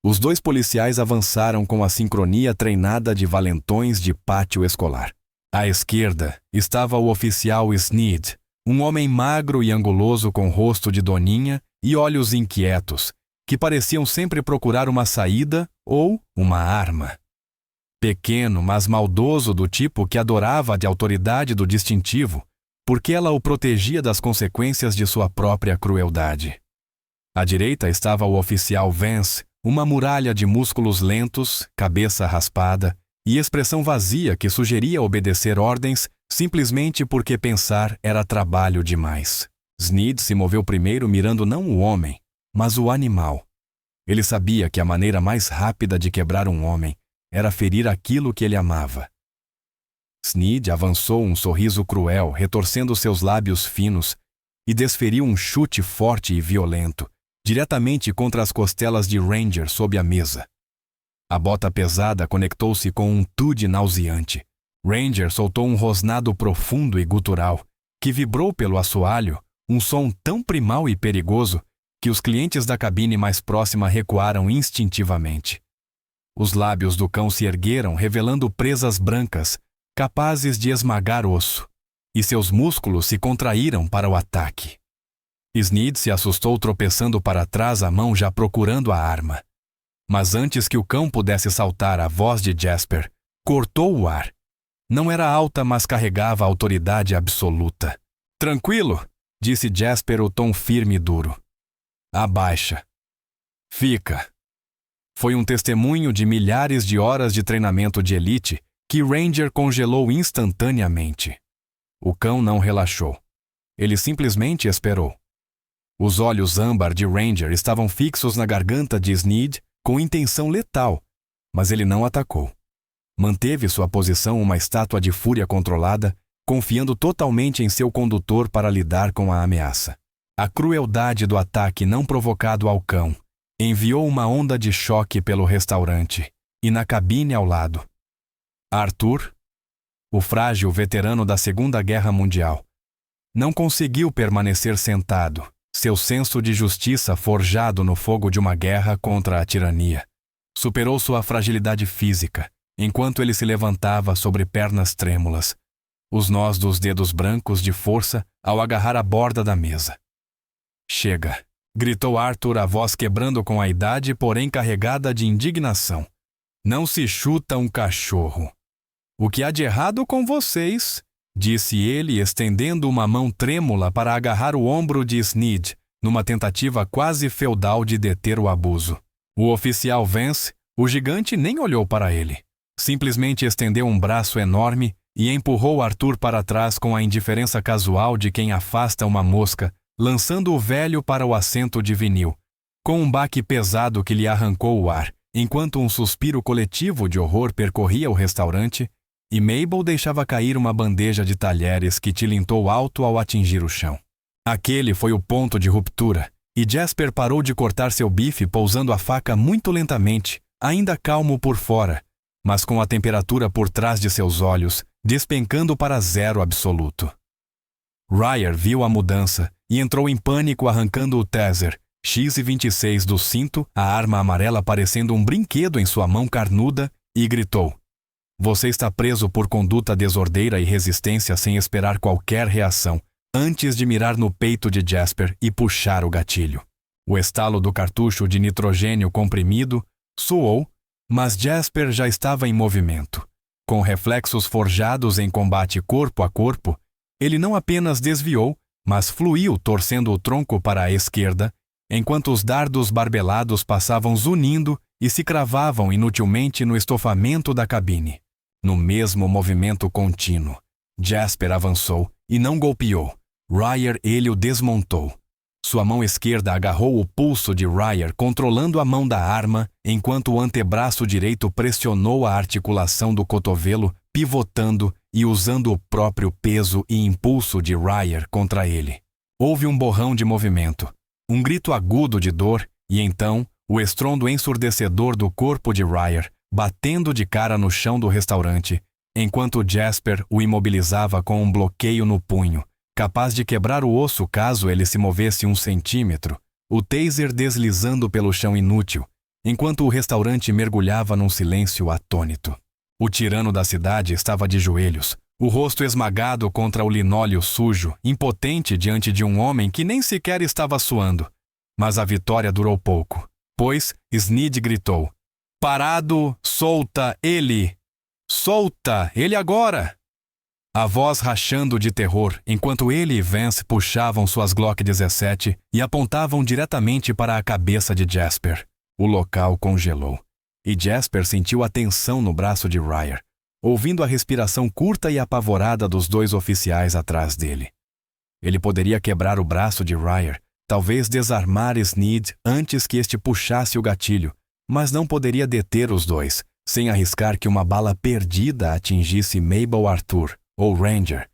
Os 2 policiais avançaram com a sincronia treinada de valentões de pátio escolar. À esquerda estava o oficial Sneed, um homem magro e anguloso com rosto de doninha e olhos inquietos, que pareciam sempre procurar uma saída ou uma arma. Pequeno, mas maldoso, do tipo que adorava a autoridade do distintivo, porque ela o protegia das consequências de sua própria crueldade. À direita estava o oficial Vance, uma muralha de músculos lentos, cabeça raspada e expressão vazia que sugeria obedecer ordens simplesmente porque pensar era trabalho demais. Sneed se moveu primeiro mirando não o homem, mas o animal. Ele sabia que a maneira mais rápida de quebrar um homem era ferir aquilo que ele amava. Sneed avançou, um sorriso cruel retorcendo seus lábios finos, e desferiu um chute forte e violento, diretamente contra as costelas de Ranger sob a mesa. A bota pesada conectou-se com um tude nauseante. Ranger soltou um rosnado profundo e gutural, que vibrou pelo assoalho, um som tão primal e perigoso que os clientes da cabine mais próxima recuaram instintivamente. Os lábios do cão se ergueram, revelando presas brancas, capazes de esmagar osso, e seus músculos se contraíram para o ataque. Sneed se assustou, tropeçando para trás, a mão já procurando a arma. Mas antes que o cão pudesse saltar, a voz de Jasper cortou o ar. Não era alta, mas carregava a autoridade absoluta. "Tranquilo", disse Jasper, o tom firme e duro. "Abaixa. Fica." Foi um testemunho de milhares de horas de treinamento de elite que Ranger congelou instantaneamente. O cão não relaxou. Ele simplesmente esperou. Os olhos âmbar de Ranger estavam fixos na garganta de Sneed com intenção letal, mas ele não atacou. Manteve sua posição, uma estátua de fúria controlada, confiando totalmente em seu condutor para lidar com a ameaça. A crueldade do ataque não provocado ao cão enviou uma onda de choque pelo restaurante e na cabine ao lado. Arthur, o frágil veterano da Segunda Guerra Mundial, não conseguiu permanecer sentado, seu senso de justiça forjado no fogo de uma guerra contra a tirania. Superou sua fragilidade física, enquanto ele se levantava sobre pernas trêmulas, os nós dos dedos brancos de força ao agarrar a borda da mesa. "Chega", gritou Arthur, a voz quebrando com a idade, porém carregada de indignação. "Não se chuta um cachorro." "O que há de errado com vocês?", disse ele, estendendo uma mão trêmula para agarrar o ombro de Sneed, numa tentativa quase feudal de deter o abuso. O oficial Vance, o gigante, nem olhou para ele. Simplesmente estendeu um braço enorme e empurrou Arthur para trás com a indiferença casual de quem afasta uma mosca, lançando o velho para o assento de vinil, com um baque pesado que lhe arrancou o ar, enquanto um suspiro coletivo de horror percorria o restaurante, e Mabel deixava cair uma bandeja de talheres que tilintou alto ao atingir o chão. Aquele foi o ponto de ruptura, e Jasper parou de cortar seu bife, pousando a faca muito lentamente, ainda calmo por fora, mas com a temperatura por trás de seus olhos despencando para zero absoluto. Ryer viu a mudança e entrou em pânico arrancando o taser X-26 do cinto, a arma amarela parecendo um brinquedo em sua mão carnuda, e gritou: "Você está preso por conduta desordeira e resistência sem esperar qualquer reação, antes de mirar no peito de Jasper e puxar o gatilho." O estalo do cartucho de nitrogênio comprimido soou, mas Jasper já estava em movimento. Com reflexos forjados em combate corpo a corpo, ele não apenas desviou, mas fluiu torcendo o tronco para a esquerda, enquanto os dardos barbelados passavam zunindo e se cravavam inutilmente no estofamento da cabine. No mesmo movimento contínuo, Jasper avançou e não golpeou. Ryer ele o desmontou. Sua mão esquerda agarrou o pulso de Ryer, controlando a mão da arma, enquanto o antebraço direito pressionou a articulação do cotovelo, pivotando e usando o próprio peso e impulso de Ryer contra ele. Houve um borrão de movimento, um grito agudo de dor e então o estrondo ensurdecedor do corpo de Ryer, batendo de cara no chão do restaurante, enquanto Jasper o imobilizava com um bloqueio no punho, capaz de quebrar o osso caso ele se movesse 1 centímetro, o taser deslizando pelo chão inútil, enquanto o restaurante mergulhava num silêncio atônito. O tirano da cidade estava de joelhos, o rosto esmagado contra o linóleo sujo, impotente diante de um homem que nem sequer estava suando. Mas a vitória durou pouco, pois Sneed gritou: "Parado, solta ele! Solta ele agora!" A voz rachando de terror, enquanto ele e Vance puxavam suas Glock 17 e apontavam diretamente para a cabeça de Jasper. O local congelou, e Jasper sentiu a tensão no braço de Ryer, ouvindo a respiração curta e apavorada dos 2 oficiais atrás dele. Ele poderia quebrar o braço de Ryer, talvez desarmar Sneed antes que este puxasse o gatilho, mas não poderia deter os 2, sem arriscar que uma bala perdida atingisse Mabel Arthur, ou Ranger.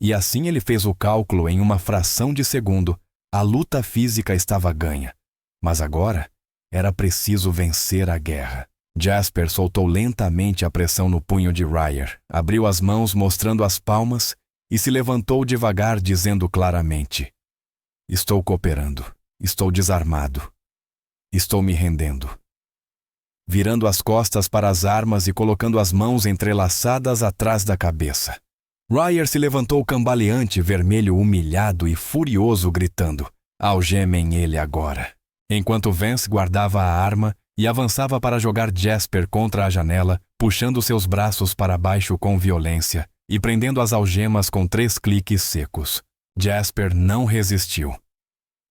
E assim ele fez o cálculo em uma fração de segundo. A luta física estava ganha. Mas agora era preciso vencer a guerra. Jasper soltou lentamente a pressão no punho de Ryer, abriu as mãos mostrando as palmas e se levantou devagar dizendo claramente: "Estou cooperando. Estou desarmado. Estou me rendendo." Virando as costas para as armas e colocando as mãos entrelaçadas atrás da cabeça, Ryer se levantou cambaleante, vermelho, humilhado e furioso, gritando: "Algemem ele agora!" Enquanto Vance guardava a arma e avançava para jogar Jasper contra a janela, puxando seus braços para baixo com violência e prendendo as algemas com 3 cliques secos. Jasper não resistiu.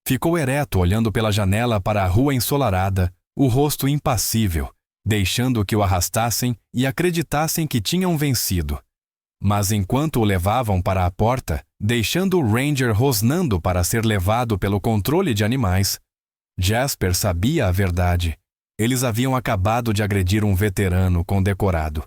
Ficou ereto olhando pela janela para a rua ensolarada, o rosto impassível, deixando que o arrastassem e acreditassem que tinham vencido. Mas enquanto o levavam para a porta, deixando o Ranger rosnando para ser levado pelo controle de animais, Jasper sabia a verdade. Eles haviam acabado de agredir um veterano condecorado,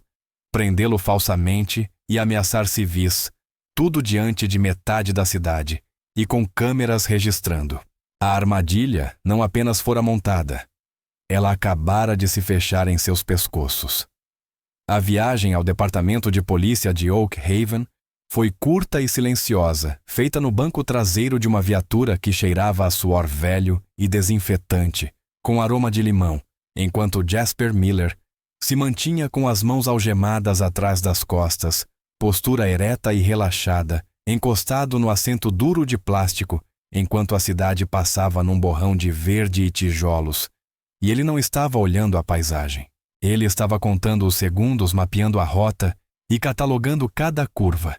prendê-lo falsamente e ameaçar civis, tudo diante de metade da cidade, e com câmeras registrando. A armadilha não apenas fora montada, ela acabara de se fechar em seus pescoços. A viagem ao departamento de polícia de Oak Haven foi curta e silenciosa, feita no banco traseiro de uma viatura que cheirava a suor velho e desinfetante, com aroma de limão, enquanto Jasper Miller se mantinha com as mãos algemadas atrás das costas, postura ereta e relaxada, encostado no assento duro de plástico, enquanto a cidade passava num borrão de verde e tijolos, e ele não estava olhando a paisagem. Ele estava contando os segundos, mapeando a rota e catalogando cada curva.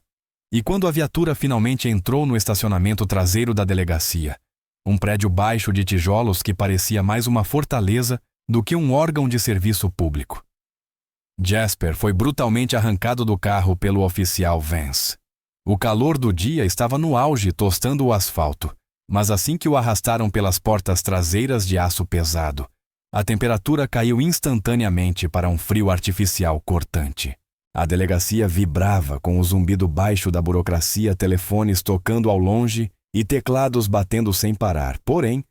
E quando a viatura finalmente entrou no estacionamento traseiro da delegacia, um prédio baixo de tijolos que parecia mais uma fortaleza do que um órgão de serviço público, Jasper foi brutalmente arrancado do carro pelo oficial Vance. O calor do dia estava no auge, tostando o asfalto, mas assim que o arrastaram pelas portas traseiras de aço pesado, a temperatura caiu instantaneamente para um frio artificial cortante. A delegacia vibrava com o zumbido baixo da burocracia, telefones tocando ao longe e teclados batendo sem parar. Porém,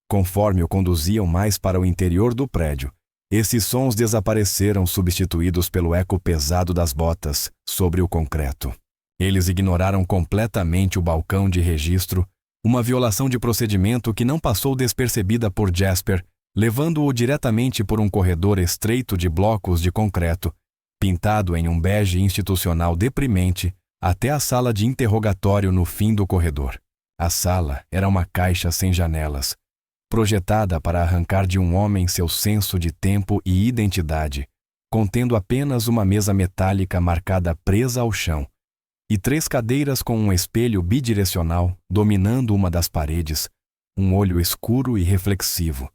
conforme o conduziam mais para o interior do prédio, Esses sons desapareceram, substituídos pelo eco pesado das botas sobre o concreto. Eles ignoraram completamente o balcão de registro, uma violação de procedimento que não passou despercebida por Jasper, levando-o diretamente por um corredor estreito de blocos de concreto, pintado em um bege institucional deprimente, até a sala de interrogatório no fim do corredor. A sala era uma caixa sem janelas, projetada para arrancar de um homem seu senso de tempo e identidade, contendo apenas uma mesa metálica marcada presa ao chão, e 3 cadeiras com um espelho bidirecional dominando uma das paredes, um olho escuro e reflexivo,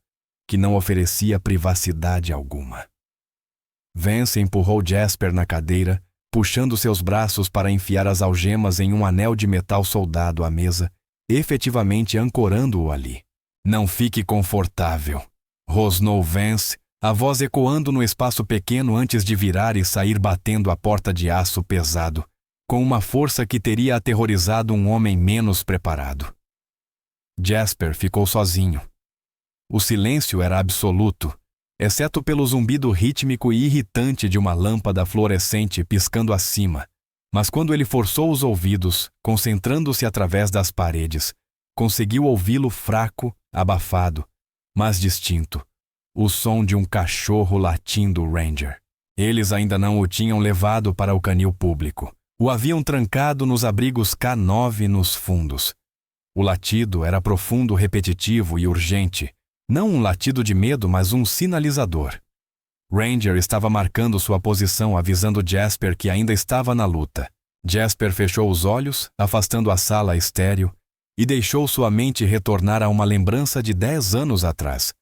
que não oferecia privacidade alguma. Vance empurrou Jasper na cadeira, puxando seus braços para enfiar as algemas em um anel de metal soldado à mesa, efetivamente ancorando-o ali. Não fique confortável, rosnou Vance, a voz ecoando no espaço pequeno antes de virar e sair batendo a porta de aço pesado, com uma força que teria aterrorizado um homem menos preparado. Jasper ficou sozinho. O silêncio era absoluto, exceto pelo zumbido rítmico e irritante de uma lâmpada fluorescente piscando acima. Mas quando ele forçou os ouvidos, concentrando-se através das paredes, conseguiu ouvi-lo fraco, abafado, mas distinto. O som de um cachorro latindo Ranger. Eles ainda não o tinham levado para o canil público. O haviam trancado nos abrigos K9 nos fundos. O latido era profundo, repetitivo e urgente. Não um latido de medo, mas um sinalizador. Ranger estava marcando sua posição, avisando Jasper que ainda estava na luta. Jasper fechou os olhos, afastando a sala estéril, e deixou sua mente retornar a uma lembrança de 10 anos atrás.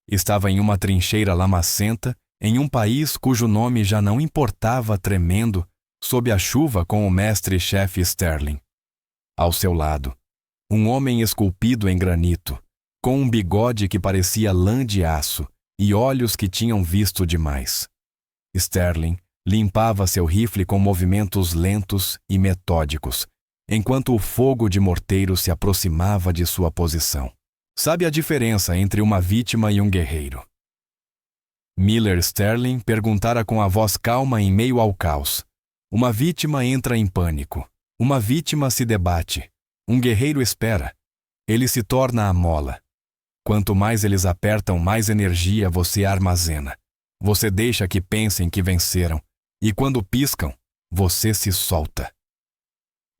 Estava em uma trincheira lamacenta, em um país cujo nome já não importava, tremendo, sob a chuva com o mestre-chefe Sterling. Ao seu lado, um homem esculpido em granito, com um bigode que parecia lã de aço e olhos que tinham visto demais. Sterling limpava seu rifle com movimentos lentos e metódicos, enquanto o fogo de morteiro se aproximava de sua posição. Sabe a diferença entre uma vítima e um guerreiro? Miller Sterling perguntara com a voz calma em meio ao caos. Uma vítima entra em pânico. Uma vítima se debate. Um guerreiro espera. Ele se torna a mola. Quanto mais eles apertam, mais energia você armazena. Você deixa que pensem que venceram. E quando piscam, você se solta.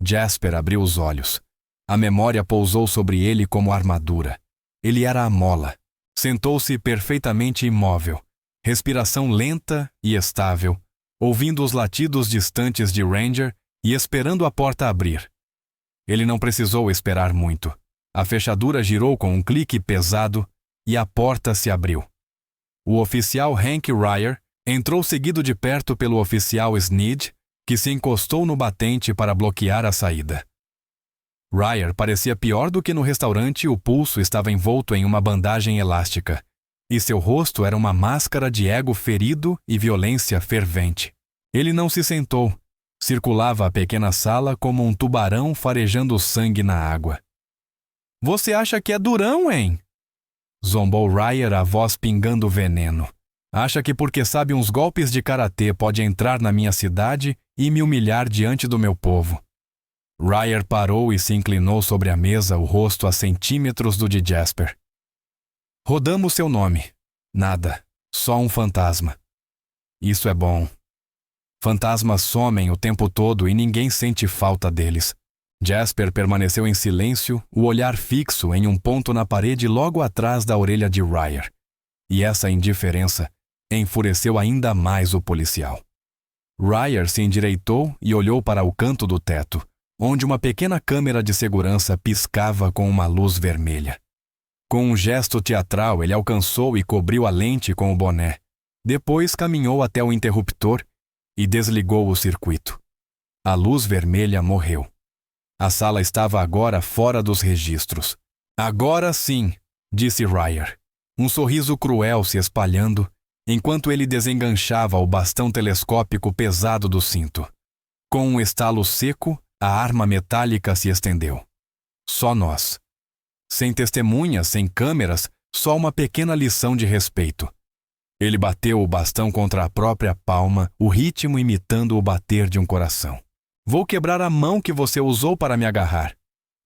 Jasper abriu os olhos. A memória pousou sobre ele como armadura. Ele era a mola. Sentou-se perfeitamente imóvel. Respiração lenta e estável, ouvindo os latidos distantes de Ranger e esperando a porta abrir. Ele não precisou esperar muito. A fechadura girou com um clique pesado e a porta se abriu. O oficial Hank Ryer entrou seguido de perto pelo oficial Sneed, que se encostou no batente para bloquear a saída. Ryer parecia pior do que no restaurante. O pulso estava envolto em uma bandagem elástica, e seu rosto era uma máscara de ego ferido e violência fervente. Ele não se sentou. Circulava a pequena sala como um tubarão farejando sangue na água. Você acha que é durão, hein? Zombou Ryer, a voz pingando veneno. Acha que porque sabe uns golpes de karatê pode entrar na minha cidade e me humilhar diante do meu povo. Ryer parou e se inclinou sobre a mesa, o rosto a centímetros do de Jasper. Rodamos seu nome. Nada. Só um fantasma. Isso é bom. Fantasmas somem o tempo todo e ninguém sente falta deles. Jasper permaneceu em silêncio, o olhar fixo em um ponto na parede logo atrás da orelha de Ryer. E essa indiferença enfureceu ainda mais o policial. Ryer se endireitou e olhou para o canto do teto, onde uma pequena câmera de segurança piscava com uma luz vermelha. Com um gesto teatral, ele alcançou e cobriu a lente com o boné. Depois caminhou até o interruptor e desligou o circuito. A luz vermelha morreu. A sala estava agora fora dos registros. Agora sim, disse Ryer, um sorriso cruel se espalhando, enquanto ele desenganchava o bastão telescópico pesado do cinto. Com um estalo seco, a arma metálica se estendeu. Só nós. Sem testemunhas, sem câmeras, só uma pequena lição de respeito. Ele bateu o bastão contra a própria palma, o ritmo imitando o bater de um coração. Vou quebrar a mão que você usou para me agarrar,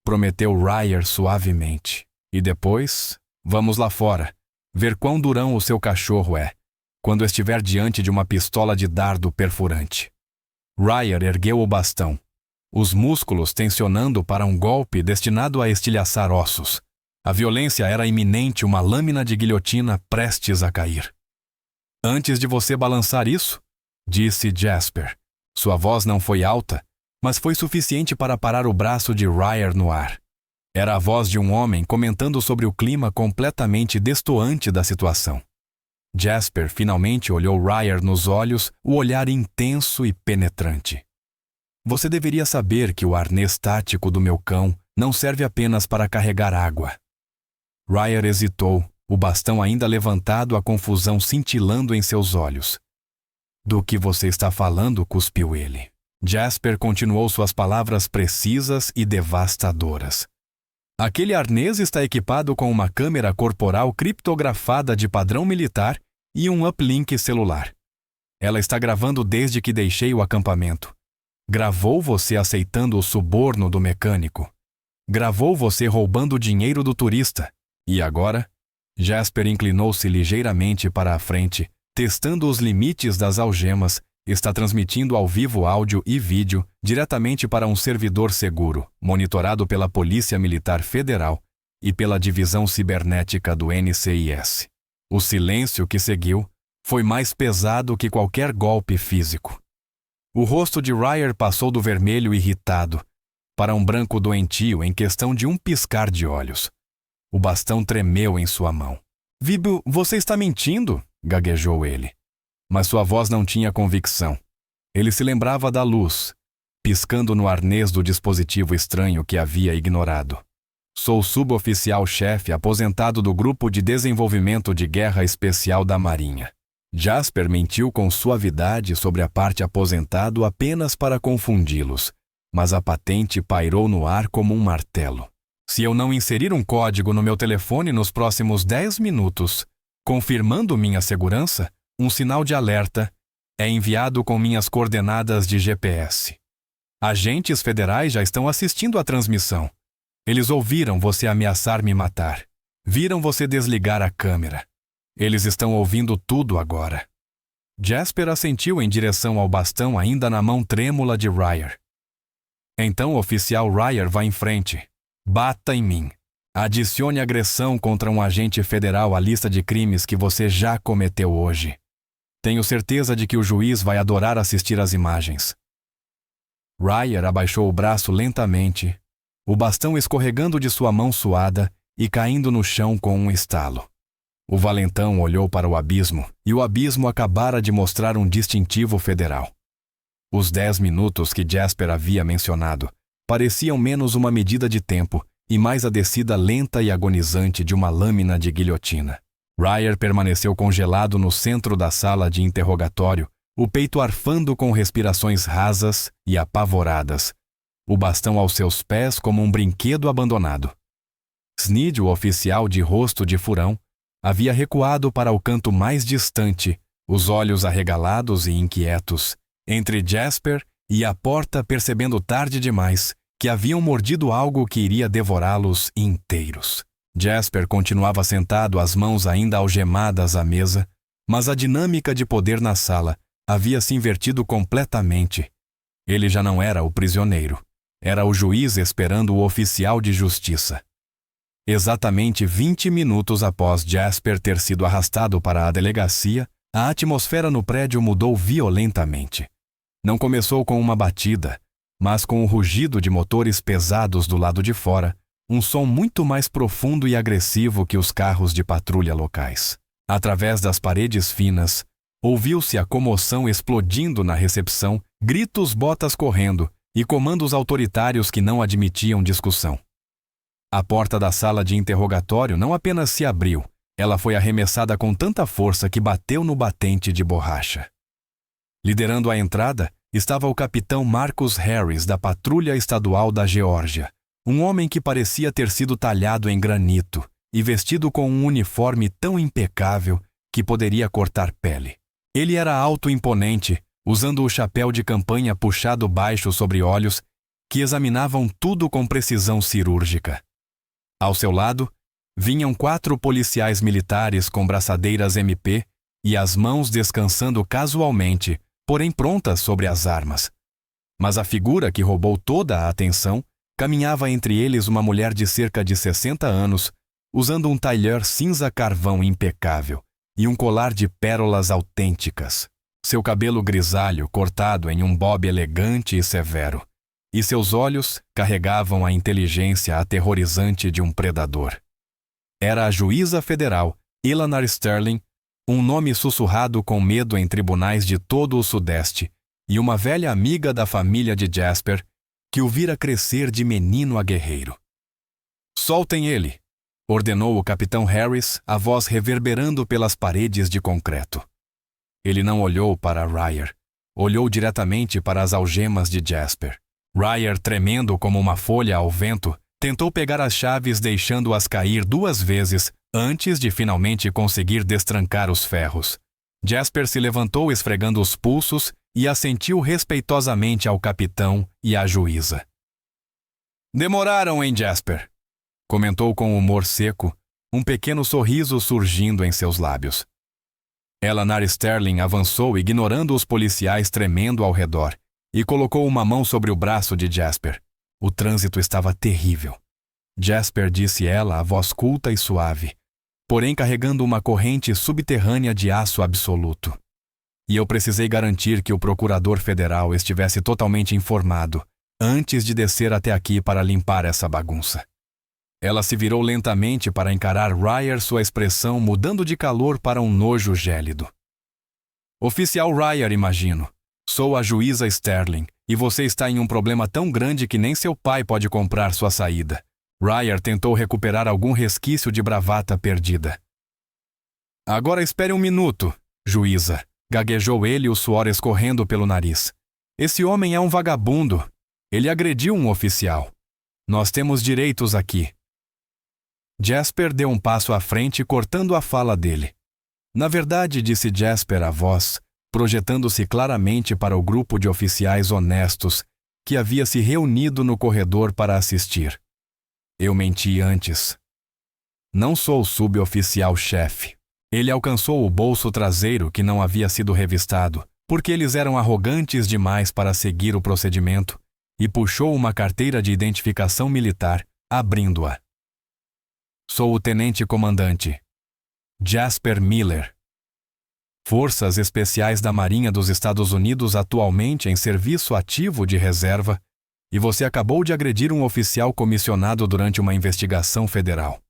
prometeu Ryer suavemente. E depois, vamos lá fora, ver quão durão o seu cachorro é, quando estiver diante de uma pistola de dardo perfurante. Ryer ergueu o bastão, os músculos tensionando para um golpe destinado a estilhaçar ossos. A violência era iminente, uma lâmina de guilhotina prestes a cair. Antes de você balançar isso, disse Jasper. Sua voz não foi alta, mas foi suficiente para parar o braço de Ryer no ar. Era a voz de um homem comentando sobre o clima completamente destoante da situação. Jasper finalmente olhou Ryer nos olhos, o olhar intenso e penetrante. Você deveria saber que o arnês tático do meu cão não serve apenas para carregar água. Ryer hesitou, o bastão ainda levantado, a confusão cintilando em seus olhos. Do que você está falando? Cuspiu ele. Jasper continuou suas palavras precisas e devastadoras. Aquele arnês está equipado com uma câmera corporal criptografada de padrão militar e um uplink celular. Ela está gravando desde que deixei o acampamento. Gravou você aceitando o suborno do mecânico. Gravou você roubando o dinheiro do turista. E agora? Jasper inclinou-se ligeiramente para a frente, testando os limites das algemas. Está transmitindo ao vivo áudio e vídeo diretamente para um servidor seguro, monitorado pela Polícia Militar Federal e pela Divisão Cibernética do NCIS. O silêncio que seguiu foi mais pesado que qualquer golpe físico. O rosto de Ryer passou do vermelho irritado para um branco doentio em questão de um piscar de olhos. O bastão tremeu em sua mão. "Vibo, você está mentindo?" gaguejou ele. Mas sua voz não tinha convicção. Ele se lembrava da luz, piscando no arnês do dispositivo estranho que havia ignorado. Sou suboficial-chefe aposentado do Grupo de Desenvolvimento de Guerra Especial da Marinha. Jasper mentiu com suavidade sobre a parte aposentado apenas para confundi-los, mas a patente pairou no ar como um martelo. Se eu não inserir um código no meu telefone nos próximos 10 minutos, confirmando minha segurança, um sinal de alerta é enviado com minhas coordenadas de GPS. Agentes federais já estão assistindo à transmissão. Eles ouviram você ameaçar me matar. Viram você desligar a câmera. Eles estão ouvindo tudo agora. Jasper assentiu em direção ao bastão ainda na mão trêmula de Ryer. Então o oficial Ryer vai em frente. Bata em mim. Adicione agressão contra um agente federal à lista de crimes que você já cometeu hoje. Tenho certeza de que o juiz vai adorar assistir às imagens. Ryer abaixou o braço lentamente, o bastão escorregando de sua mão suada e caindo no chão com um estalo. O valentão olhou para o abismo, e o abismo acabara de mostrar um distintivo federal. Os 10 minutos que Jasper havia mencionado pareciam menos uma medida de tempo e mais a descida lenta e agonizante de uma lâmina de guilhotina. Ryer permaneceu congelado no centro da sala de interrogatório, o peito arfando com respirações rasas e apavoradas, o bastão aos seus pés como um brinquedo abandonado. Sneed, o oficial de rosto de furão, havia recuado para o canto mais distante, os olhos arregalados e inquietos, entre Jasper e a porta, percebendo tarde demais que haviam mordido algo que iria devorá-los inteiros. Jasper continuava sentado, as mãos ainda algemadas à mesa, mas a dinâmica de poder na sala havia se invertido completamente. Ele já não era o prisioneiro, era o juiz esperando o oficial de justiça. Exatamente 20 minutos após Jasper ter sido arrastado para a delegacia, a atmosfera no prédio mudou violentamente. Não começou com uma batida, mas com o rugido de motores pesados do lado de fora, um som muito mais profundo e agressivo que os carros de patrulha locais. Através das paredes finas, ouviu-se a comoção explodindo na recepção, gritos, botas correndo e comandos autoritários que não admitiam discussão. A porta da sala de interrogatório não apenas se abriu, ela foi arremessada com tanta força que bateu no batente de borracha. Liderando a entrada estava o capitão Marcus Harris, da Patrulha Estadual da Geórgia, um homem que parecia ter sido talhado em granito e vestido com um uniforme tão impecável que poderia cortar pele. Ele era alto e imponente, usando o chapéu de campanha puxado baixo sobre olhos que examinavam tudo com precisão cirúrgica. Ao seu lado, vinham 4 policiais militares com braçadeiras MP e as mãos descansando casualmente, porém prontas sobre as armas. Mas a figura que roubou toda a atenção caminhava entre eles uma mulher de cerca de 60 anos, usando um tailleur cinza carvão impecável e um colar de pérolas autênticas. Seu cabelo grisalho cortado em um bob elegante e severo, e seus olhos carregavam a inteligência aterrorizante de um predador. Era a juíza federal, Eleanor Sterling, um nome sussurrado com medo em tribunais de todo o Sudeste, e uma velha amiga da família de Jasper, que o vira crescer de menino a guerreiro. "Soltem ele", ordenou o capitão Harris, a voz reverberando pelas paredes de concreto. Ele não olhou para Ryer, olhou diretamente para as algemas de Jasper. Ryer, tremendo como uma folha ao vento, tentou pegar as chaves deixando-as cair 2 vezes antes de finalmente conseguir destrancar os ferros. Jasper se levantou esfregando os pulsos e assentiu respeitosamente ao capitão e à juíza. "Demoraram, hein, Jasper?", comentou com humor seco, um pequeno sorriso surgindo em seus lábios. Eleanor Sterling avançou ignorando os policiais tremendo ao redor e colocou uma mão sobre o braço de Jasper. O trânsito estava terrível. Jasper, disse ela, a voz culta e suave, porém carregando uma corrente subterrânea de aço absoluto. E eu precisei garantir que o procurador federal estivesse totalmente informado antes de descer até aqui para limpar essa bagunça. Ela se virou lentamente para encarar Ryer, sua expressão mudando de calor para um nojo gélido. "Oficial Ryer, imagino. Sou a juíza Sterling, e você está em um problema tão grande que nem seu pai pode comprar sua saída." Ryer tentou recuperar algum resquício de bravata perdida. "Agora espere um minuto, juíza", gaguejou ele, o suor escorrendo pelo nariz. "Esse homem é um vagabundo. Ele agrediu um oficial. Nós temos direitos aqui." Jasper deu um passo à frente, cortando a fala dele. "Na verdade", disse Jasper à voz, projetando-se claramente para o grupo de oficiais honestos que havia se reunido no corredor para assistir. "Eu menti antes. Não sou suboficial-chefe." Ele alcançou o bolso traseiro que não havia sido revistado, porque eles eram arrogantes demais para seguir o procedimento, e puxou uma carteira de identificação militar, abrindo-a. "Sou o tenente-comandante Jasper Miller. Forças Especiais da Marinha dos Estados Unidos atualmente em serviço ativo de reserva, e você acabou de agredir um oficial comissionado durante uma investigação federal."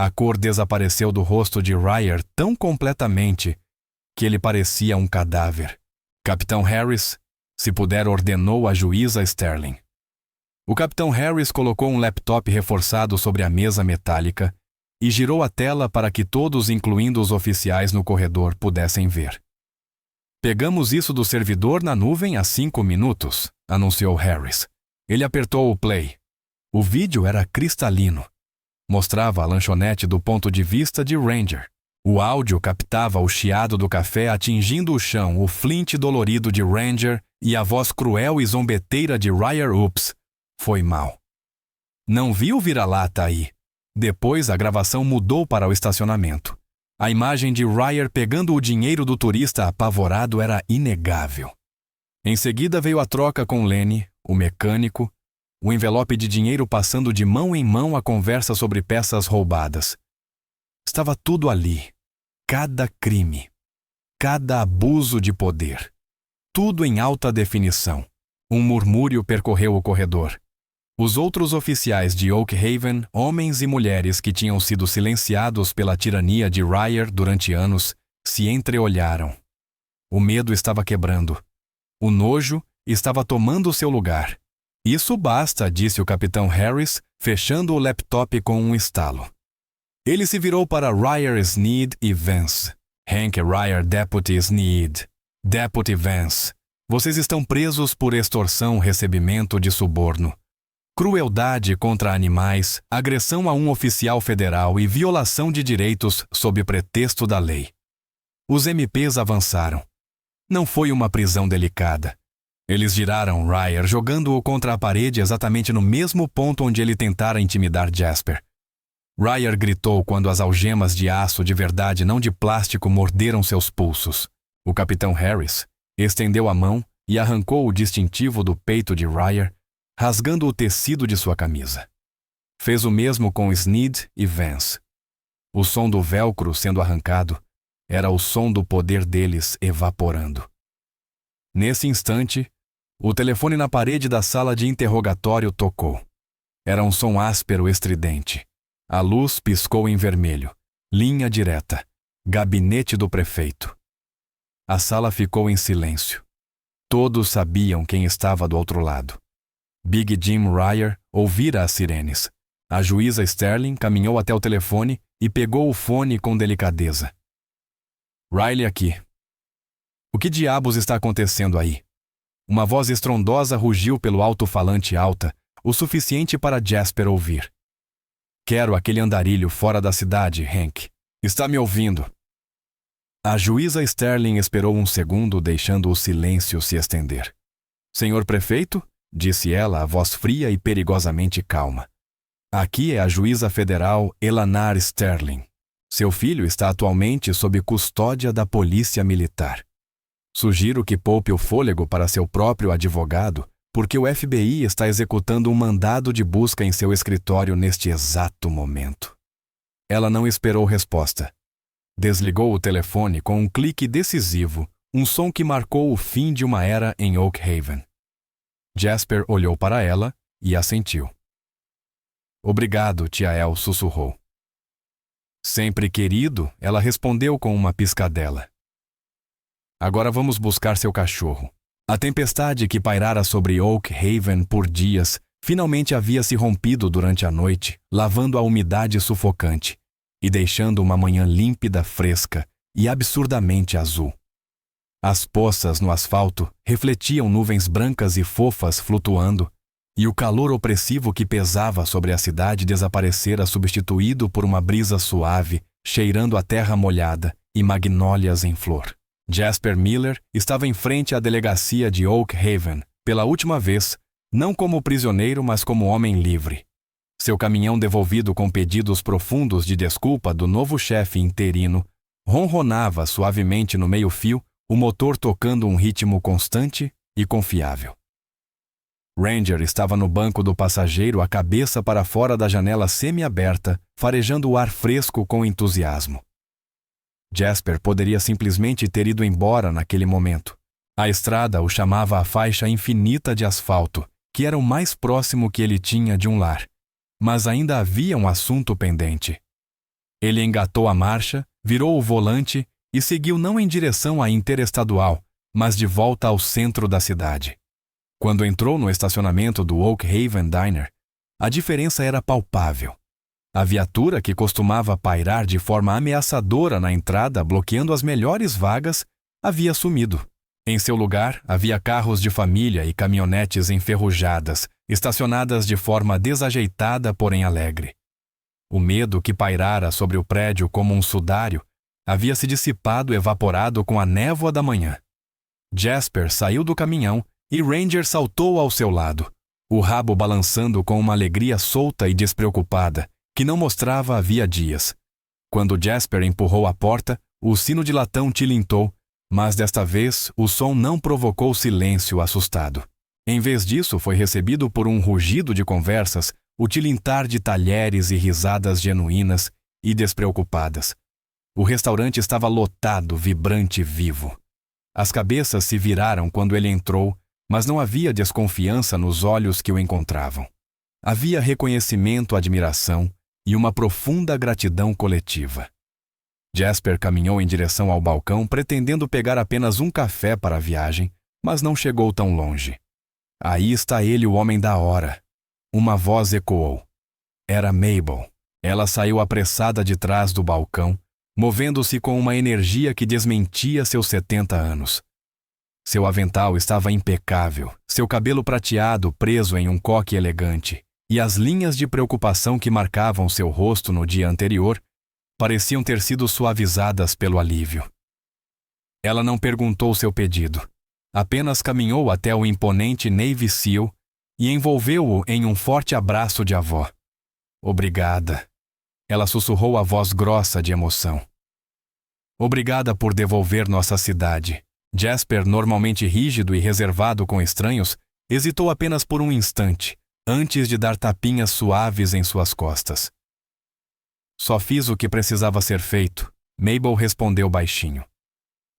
A cor desapareceu do rosto de Ryer tão completamente que ele parecia um cadáver. "Capitão Harris", se puder, ordenou a juíza Sterling. O capitão Harris colocou um laptop reforçado sobre a mesa metálica e girou a tela para que todos, incluindo os oficiais no corredor, pudessem ver. "Pegamos isso do servidor na nuvem há 5 minutos", anunciou Harris. Ele apertou o play. O vídeo era cristalino. Mostrava a lanchonete do ponto de vista de Ranger. O áudio captava o chiado do café atingindo o chão, o flint dolorido de Ranger e a voz cruel e zombeteira de Ryer. "Ups, foi mal. Não vi o vira-lata aí." Depois a gravação mudou para o estacionamento. A imagem de Ryer pegando o dinheiro do turista apavorado era inegável. Em seguida veio a troca com Lenny, o mecânico, o envelope de dinheiro passando de mão em mão a conversa sobre peças roubadas. Estava tudo ali. Cada crime. Cada abuso de poder. Tudo em alta definição. Um murmúrio percorreu o corredor. Os outros oficiais de Oak Haven, homens e mulheres que tinham sido silenciados pela tirania de Ryer durante anos, se entreolharam. O medo estava quebrando. O nojo estava tomando seu lugar. "Isso basta", disse o capitão Harris, fechando o laptop com um estalo. Ele se virou para Ryer, Sneed e Vance. "Hank Ryer, Deputy Sneed. Deputy Vance. Vocês estão presos por extorsão, recebimento de suborno, crueldade contra animais, agressão a um oficial federal e violação de direitos sob pretexto da lei. Os MPs avançaram. Não foi uma prisão delicada. Eles giraram Ryer, jogando-o contra a parede exatamente no mesmo ponto onde ele tentara intimidar Jasper. Ryer gritou quando as algemas de aço de verdade, não de plástico, morderam seus pulsos. O capitão Harris estendeu a mão e arrancou o distintivo do peito de Ryer, rasgando o tecido de sua camisa. Fez o mesmo com Sneed e Vance. O som do velcro sendo arrancado era o som do poder deles evaporando. Nesse instante, o telefone na parede da sala de interrogatório tocou. Era um som áspero estridente. A luz piscou em vermelho. Linha direta. Gabinete do prefeito. A sala ficou em silêncio. Todos sabiam quem estava do outro lado. Big Jim Ryer ouvira as sirenes. A juíza Sterling caminhou até o telefone e pegou o fone com delicadeza. Riley aqui. O que diabos está acontecendo aí? Uma voz estrondosa rugiu pelo alto-falante alta, o suficiente para Jasper ouvir. Quero aquele andarilho fora da cidade, Hank. Está me ouvindo? A juíza Sterling esperou um segundo, deixando o silêncio se estender. Senhor prefeito, disse ela, a voz fria e perigosamente calma. Aqui é a juíza federal Eleanor Sterling. Seu filho está atualmente sob custódia da polícia militar. Sugiro que poupe o fôlego para seu próprio advogado, porque o FBI está executando um mandado de busca em seu escritório neste exato momento. Ela não esperou resposta. Desligou o telefone com um clique decisivo, um som que marcou o fim de uma era em Oak Haven. Jasper olhou para ela e assentiu. Obrigado, tia El sussurrou. Sempre querido, ela respondeu com uma piscadela. Agora vamos buscar seu cachorro. A tempestade que pairara sobre Oak Haven por dias finalmente havia se rompido durante a noite, lavando a umidade sufocante e deixando uma manhã límpida, fresca e absurdamente azul. As poças no asfalto refletiam nuvens brancas e fofas flutuando, e o calor opressivo que pesava sobre a cidade desaparecera, substituído por uma brisa suave, cheirando a terra molhada e magnólias em flor. Jasper Miller estava em frente à delegacia de Oak Haven, pela última vez, não como prisioneiro, mas como homem livre. Seu caminhão devolvido com pedidos profundos de desculpa do novo chefe interino ronronava suavemente no meio-fio, o motor tocando um ritmo constante e confiável. Ranger estava no banco do passageiro, a cabeça para fora da janela semi-aberta, farejando o ar fresco com entusiasmo. Jasper poderia simplesmente ter ido embora naquele momento. A estrada o chamava à faixa infinita de asfalto, que era o mais próximo que ele tinha de um lar. Mas ainda havia um assunto pendente. Ele engatou a marcha, virou o volante e seguiu não em direção à interestadual, mas de volta ao centro da cidade. Quando entrou no estacionamento do Oak Haven Diner, a diferença era palpável. A viatura que costumava pairar de forma ameaçadora na entrada, bloqueando as melhores vagas, havia sumido. Em seu lugar, havia carros de família e caminhonetes enferrujadas, estacionadas de forma desajeitada, porém alegre. O medo que pairara sobre o prédio como um sudário havia se dissipado, evaporado com a névoa da manhã. Jasper saiu do caminhão e Ranger saltou ao seu lado, o rabo balançando com uma alegria solta e despreocupada, que não mostrava havia dias. Quando Jasper empurrou a porta, o sino de latão tilintou, mas desta vez o som não provocou silêncio assustado. Em vez disso, foi recebido por um rugido de conversas, o tilintar de talheres e risadas genuínas e despreocupadas. O restaurante estava lotado, vibrante e vivo. As cabeças se viraram quando ele entrou, mas não havia desconfiança nos olhos que o encontravam. Havia reconhecimento, admiração e uma profunda gratidão coletiva. Jasper caminhou em direção ao balcão, pretendendo pegar apenas um café para a viagem, mas não chegou tão longe. Aí está ele, o homem da hora. Uma voz ecoou. Era Mabel. Ela saiu apressada de trás do balcão, movendo-se com uma energia que desmentia seus 70 anos. Seu avental estava impecável, seu cabelo prateado preso em um coque elegante, e as linhas de preocupação que marcavam seu rosto no dia anterior pareciam ter sido suavizadas pelo alívio. Ela não perguntou seu pedido. Apenas caminhou até o imponente Navy SEAL e envolveu-o em um forte abraço de avó. Obrigada. Ela sussurrou a voz grossa de emoção. Obrigada por devolver nossa cidade. Jasper, normalmente rígido e reservado com estranhos, hesitou apenas por um instante, antes de dar tapinhas suaves em suas costas. Só fiz o que precisava ser feito, Mabel respondeu baixinho.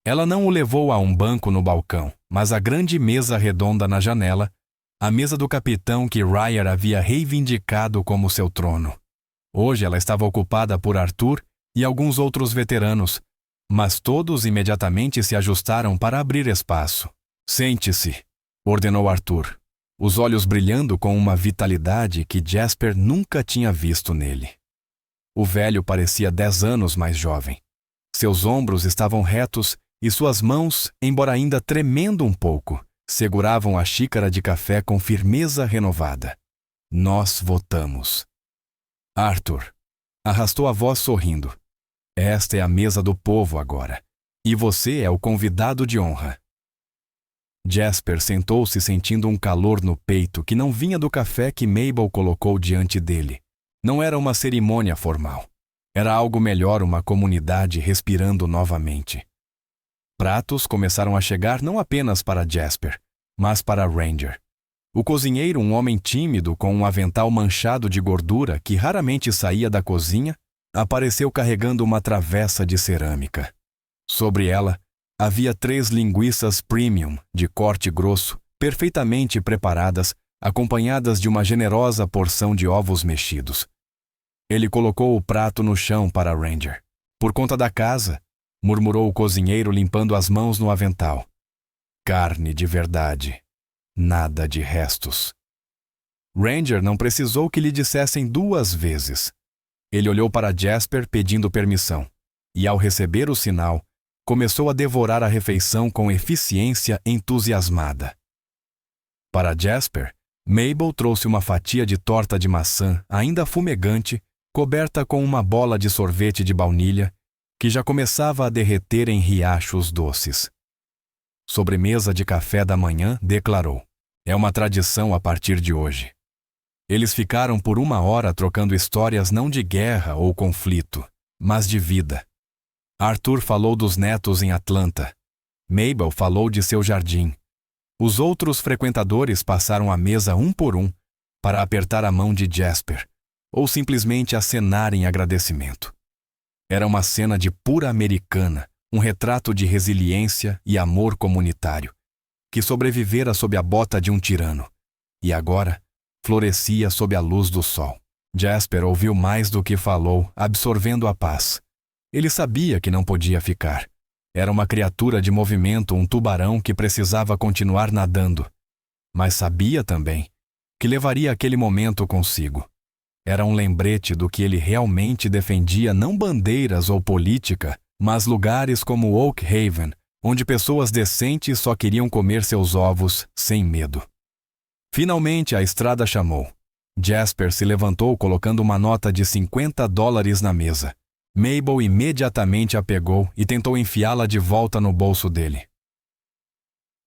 Ela não o levou a um banco no balcão, mas à grande mesa redonda na janela, a mesa do capitão que Ryer havia reivindicado como seu trono. Hoje ela estava ocupada por Arthur e alguns outros veteranos, mas todos imediatamente se ajustaram para abrir espaço. Sente-se, ordenou Arthur, os olhos brilhando com uma vitalidade que Jasper nunca tinha visto nele. O velho parecia 10 anos mais jovem. Seus ombros estavam retos e suas mãos, embora ainda tremendo um pouco, seguravam a xícara de café com firmeza renovada. Nós votamos. Arthur, arrastou a voz sorrindo. Esta é a mesa do povo agora, e você é o convidado de honra. Jasper sentou-se sentindo um calor no peito que não vinha do café que Mabel colocou diante dele. Não era uma cerimônia formal. Era algo melhor, uma comunidade respirando novamente. Pratos começaram a chegar não apenas para Jasper, mas para Ranger. O cozinheiro, um homem tímido com um avental manchado de gordura que raramente saía da cozinha, apareceu carregando uma travessa de cerâmica. Sobre ela, havia 3 linguiças premium de corte grosso, perfeitamente preparadas, acompanhadas de uma generosa porção de ovos mexidos. Ele colocou o prato no chão para Ranger. Por conta da casa, murmurou o cozinheiro limpando as mãos no avental. Carne de verdade. Nada de restos. Ranger não precisou que lhe dissessem 2 vezes. Ele olhou para Jasper pedindo permissão, e ao receber o sinal, começou a devorar a refeição com eficiência entusiasmada. Para Jasper, Mabel trouxe uma fatia de torta de maçã ainda fumegante, coberta com uma bola de sorvete de baunilha, que já começava a derreter em riachos doces. Sobremesa de café da manhã, declarou. É uma tradição a partir de hoje. Eles ficaram por 1 hora trocando histórias não de guerra ou conflito, mas de vida. Arthur falou dos netos em Atlanta. Mabel falou de seu jardim. Os outros frequentadores passaram a mesa um por um para apertar a mão de Jasper, ou simplesmente acenar em agradecimento. Era uma cena de pura americana, um retrato de resiliência e amor comunitário, que sobrevivera sob a bota de um tirano, e agora florescia sob a luz do sol. Jasper ouviu mais do que falou, absorvendo a paz. Ele sabia que não podia ficar. Era uma criatura de movimento, um tubarão que precisava continuar nadando. Mas sabia também que levaria aquele momento consigo. Era um lembrete do que ele realmente defendia, não bandeiras ou política, mas lugares como Oak Haven, onde pessoas decentes só queriam comer seus ovos sem medo. Finalmente a estrada chamou. Jasper se levantou colocando uma nota de $50 na mesa. Mabel imediatamente a pegou e tentou enfiá-la de volta no bolso dele.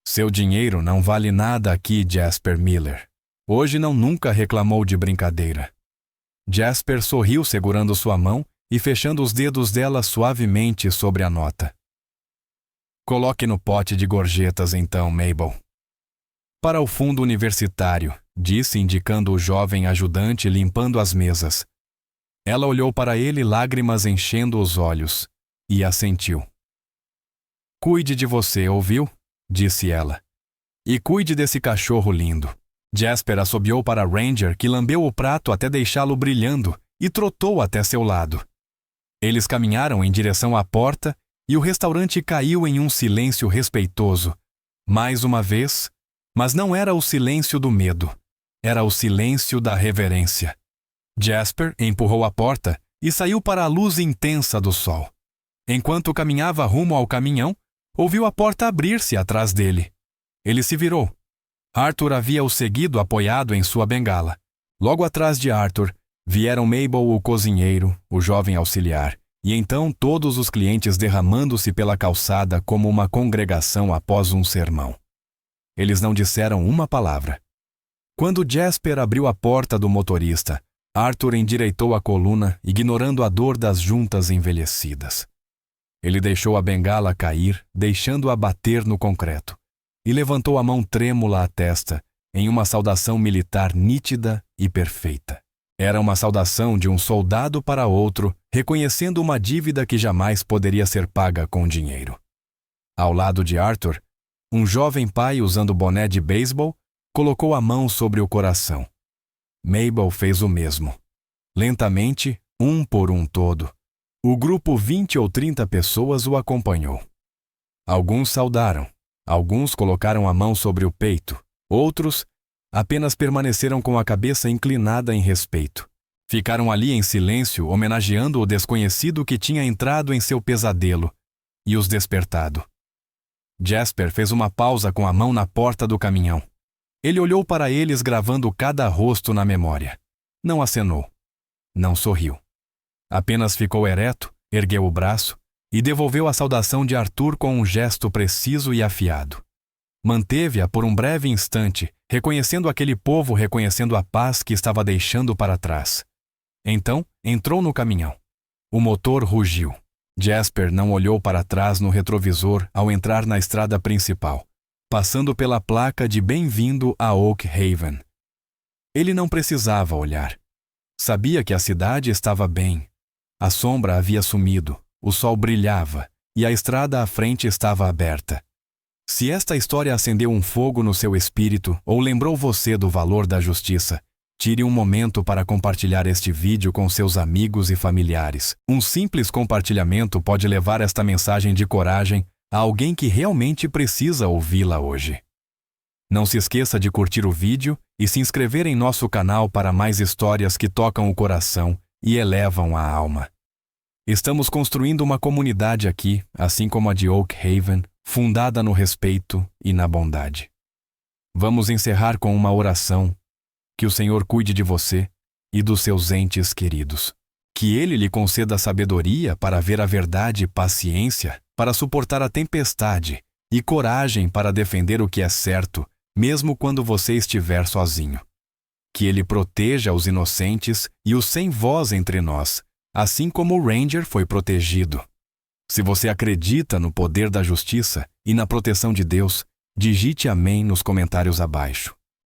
Seu dinheiro não vale nada aqui, Jasper Miller. Hoje nunca reclamou de brincadeira. Jasper sorriu segurando sua mão e fechando os dedos dela suavemente sobre a nota. Coloque no pote de gorjetas então, Mabel. Para o fundo universitário, disse indicando o jovem ajudante limpando as mesas. Ela olhou para ele, lágrimas enchendo os olhos, e assentiu. Cuide de você, ouviu? Disse ela. E cuide desse cachorro lindo. Jasper assobiou para Ranger, que lambeu o prato até deixá-lo brilhando, e trotou até seu lado. Eles caminharam em direção à porta, e o restaurante caiu em um silêncio respeitoso. Mais uma vez, mas não era o silêncio do medo. Era o silêncio da reverência. Jasper empurrou a porta e saiu para a luz intensa do sol. Enquanto caminhava rumo ao caminhão, ouviu a porta abrir-se atrás dele. Ele se virou. Arthur havia o seguido apoiado em sua bengala. Logo atrás de Arthur, vieram Mabel, o cozinheiro, o jovem auxiliar, E então todos os clientes derramando-se pela calçada como uma congregação após um sermão. Eles não disseram uma palavra. Quando Jasper abriu a porta do motorista, Arthur endireitou a coluna, ignorando a dor das juntas envelhecidas. Ele deixou a bengala cair, deixando-a bater no concreto, e levantou a mão trêmula à testa, em uma saudação militar nítida e perfeita. Era uma saudação de um soldado para outro, reconhecendo uma dívida que jamais poderia ser paga com dinheiro. Ao lado de Arthur, um jovem pai usando boné de beisebol colocou a mão sobre o coração. Mabel fez o mesmo. Lentamente, um por um todo, o grupo 20 ou 30 pessoas o acompanhou. Alguns saudaram, alguns colocaram a mão sobre o peito, outros apenas permaneceram com a cabeça inclinada em respeito. Ficaram ali em silêncio, homenageando o desconhecido que tinha entrado em seu pesadelo e os despertado. Jasper fez uma pausa com a mão na porta do caminhão. Ele olhou para eles, gravando cada rosto na memória. Não acenou. Não sorriu. Apenas ficou ereto, ergueu o braço e devolveu a saudação de Arthur com um gesto preciso e afiado. Manteve-a por um breve instante, reconhecendo aquele povo, reconhecendo a paz que estava deixando para trás. Então, entrou no caminhão. O motor rugiu. Jasper não olhou para trás no retrovisor ao entrar na estrada principal, passando pela placa de bem-vindo a Oak Haven. Ele não precisava olhar. Sabia que a cidade estava bem. A sombra havia sumido, o sol brilhava e a estrada à frente estava aberta. Se esta história acendeu um fogo no seu espírito ou lembrou você do valor da justiça, tire um momento para compartilhar este vídeo com seus amigos e familiares. Um simples compartilhamento pode levar esta mensagem de coragem a alguém que realmente precisa ouvi-la hoje. Não se esqueça de curtir o vídeo e se inscrever em nosso canal para mais histórias que tocam o coração e elevam a alma. Estamos construindo uma comunidade aqui, assim como a de Oak Haven, fundada no respeito e na bondade. Vamos encerrar com uma oração. Que o Senhor cuide de você e dos seus entes queridos. Que Ele lhe conceda sabedoria para ver a verdade e paciência para suportar a tempestade e coragem para defender o que é certo, mesmo quando você estiver sozinho. Que Ele proteja os inocentes e os sem voz entre nós, assim como o Ranger foi protegido. Se você acredita no poder da justiça e na proteção de Deus, digite amém nos comentários abaixo.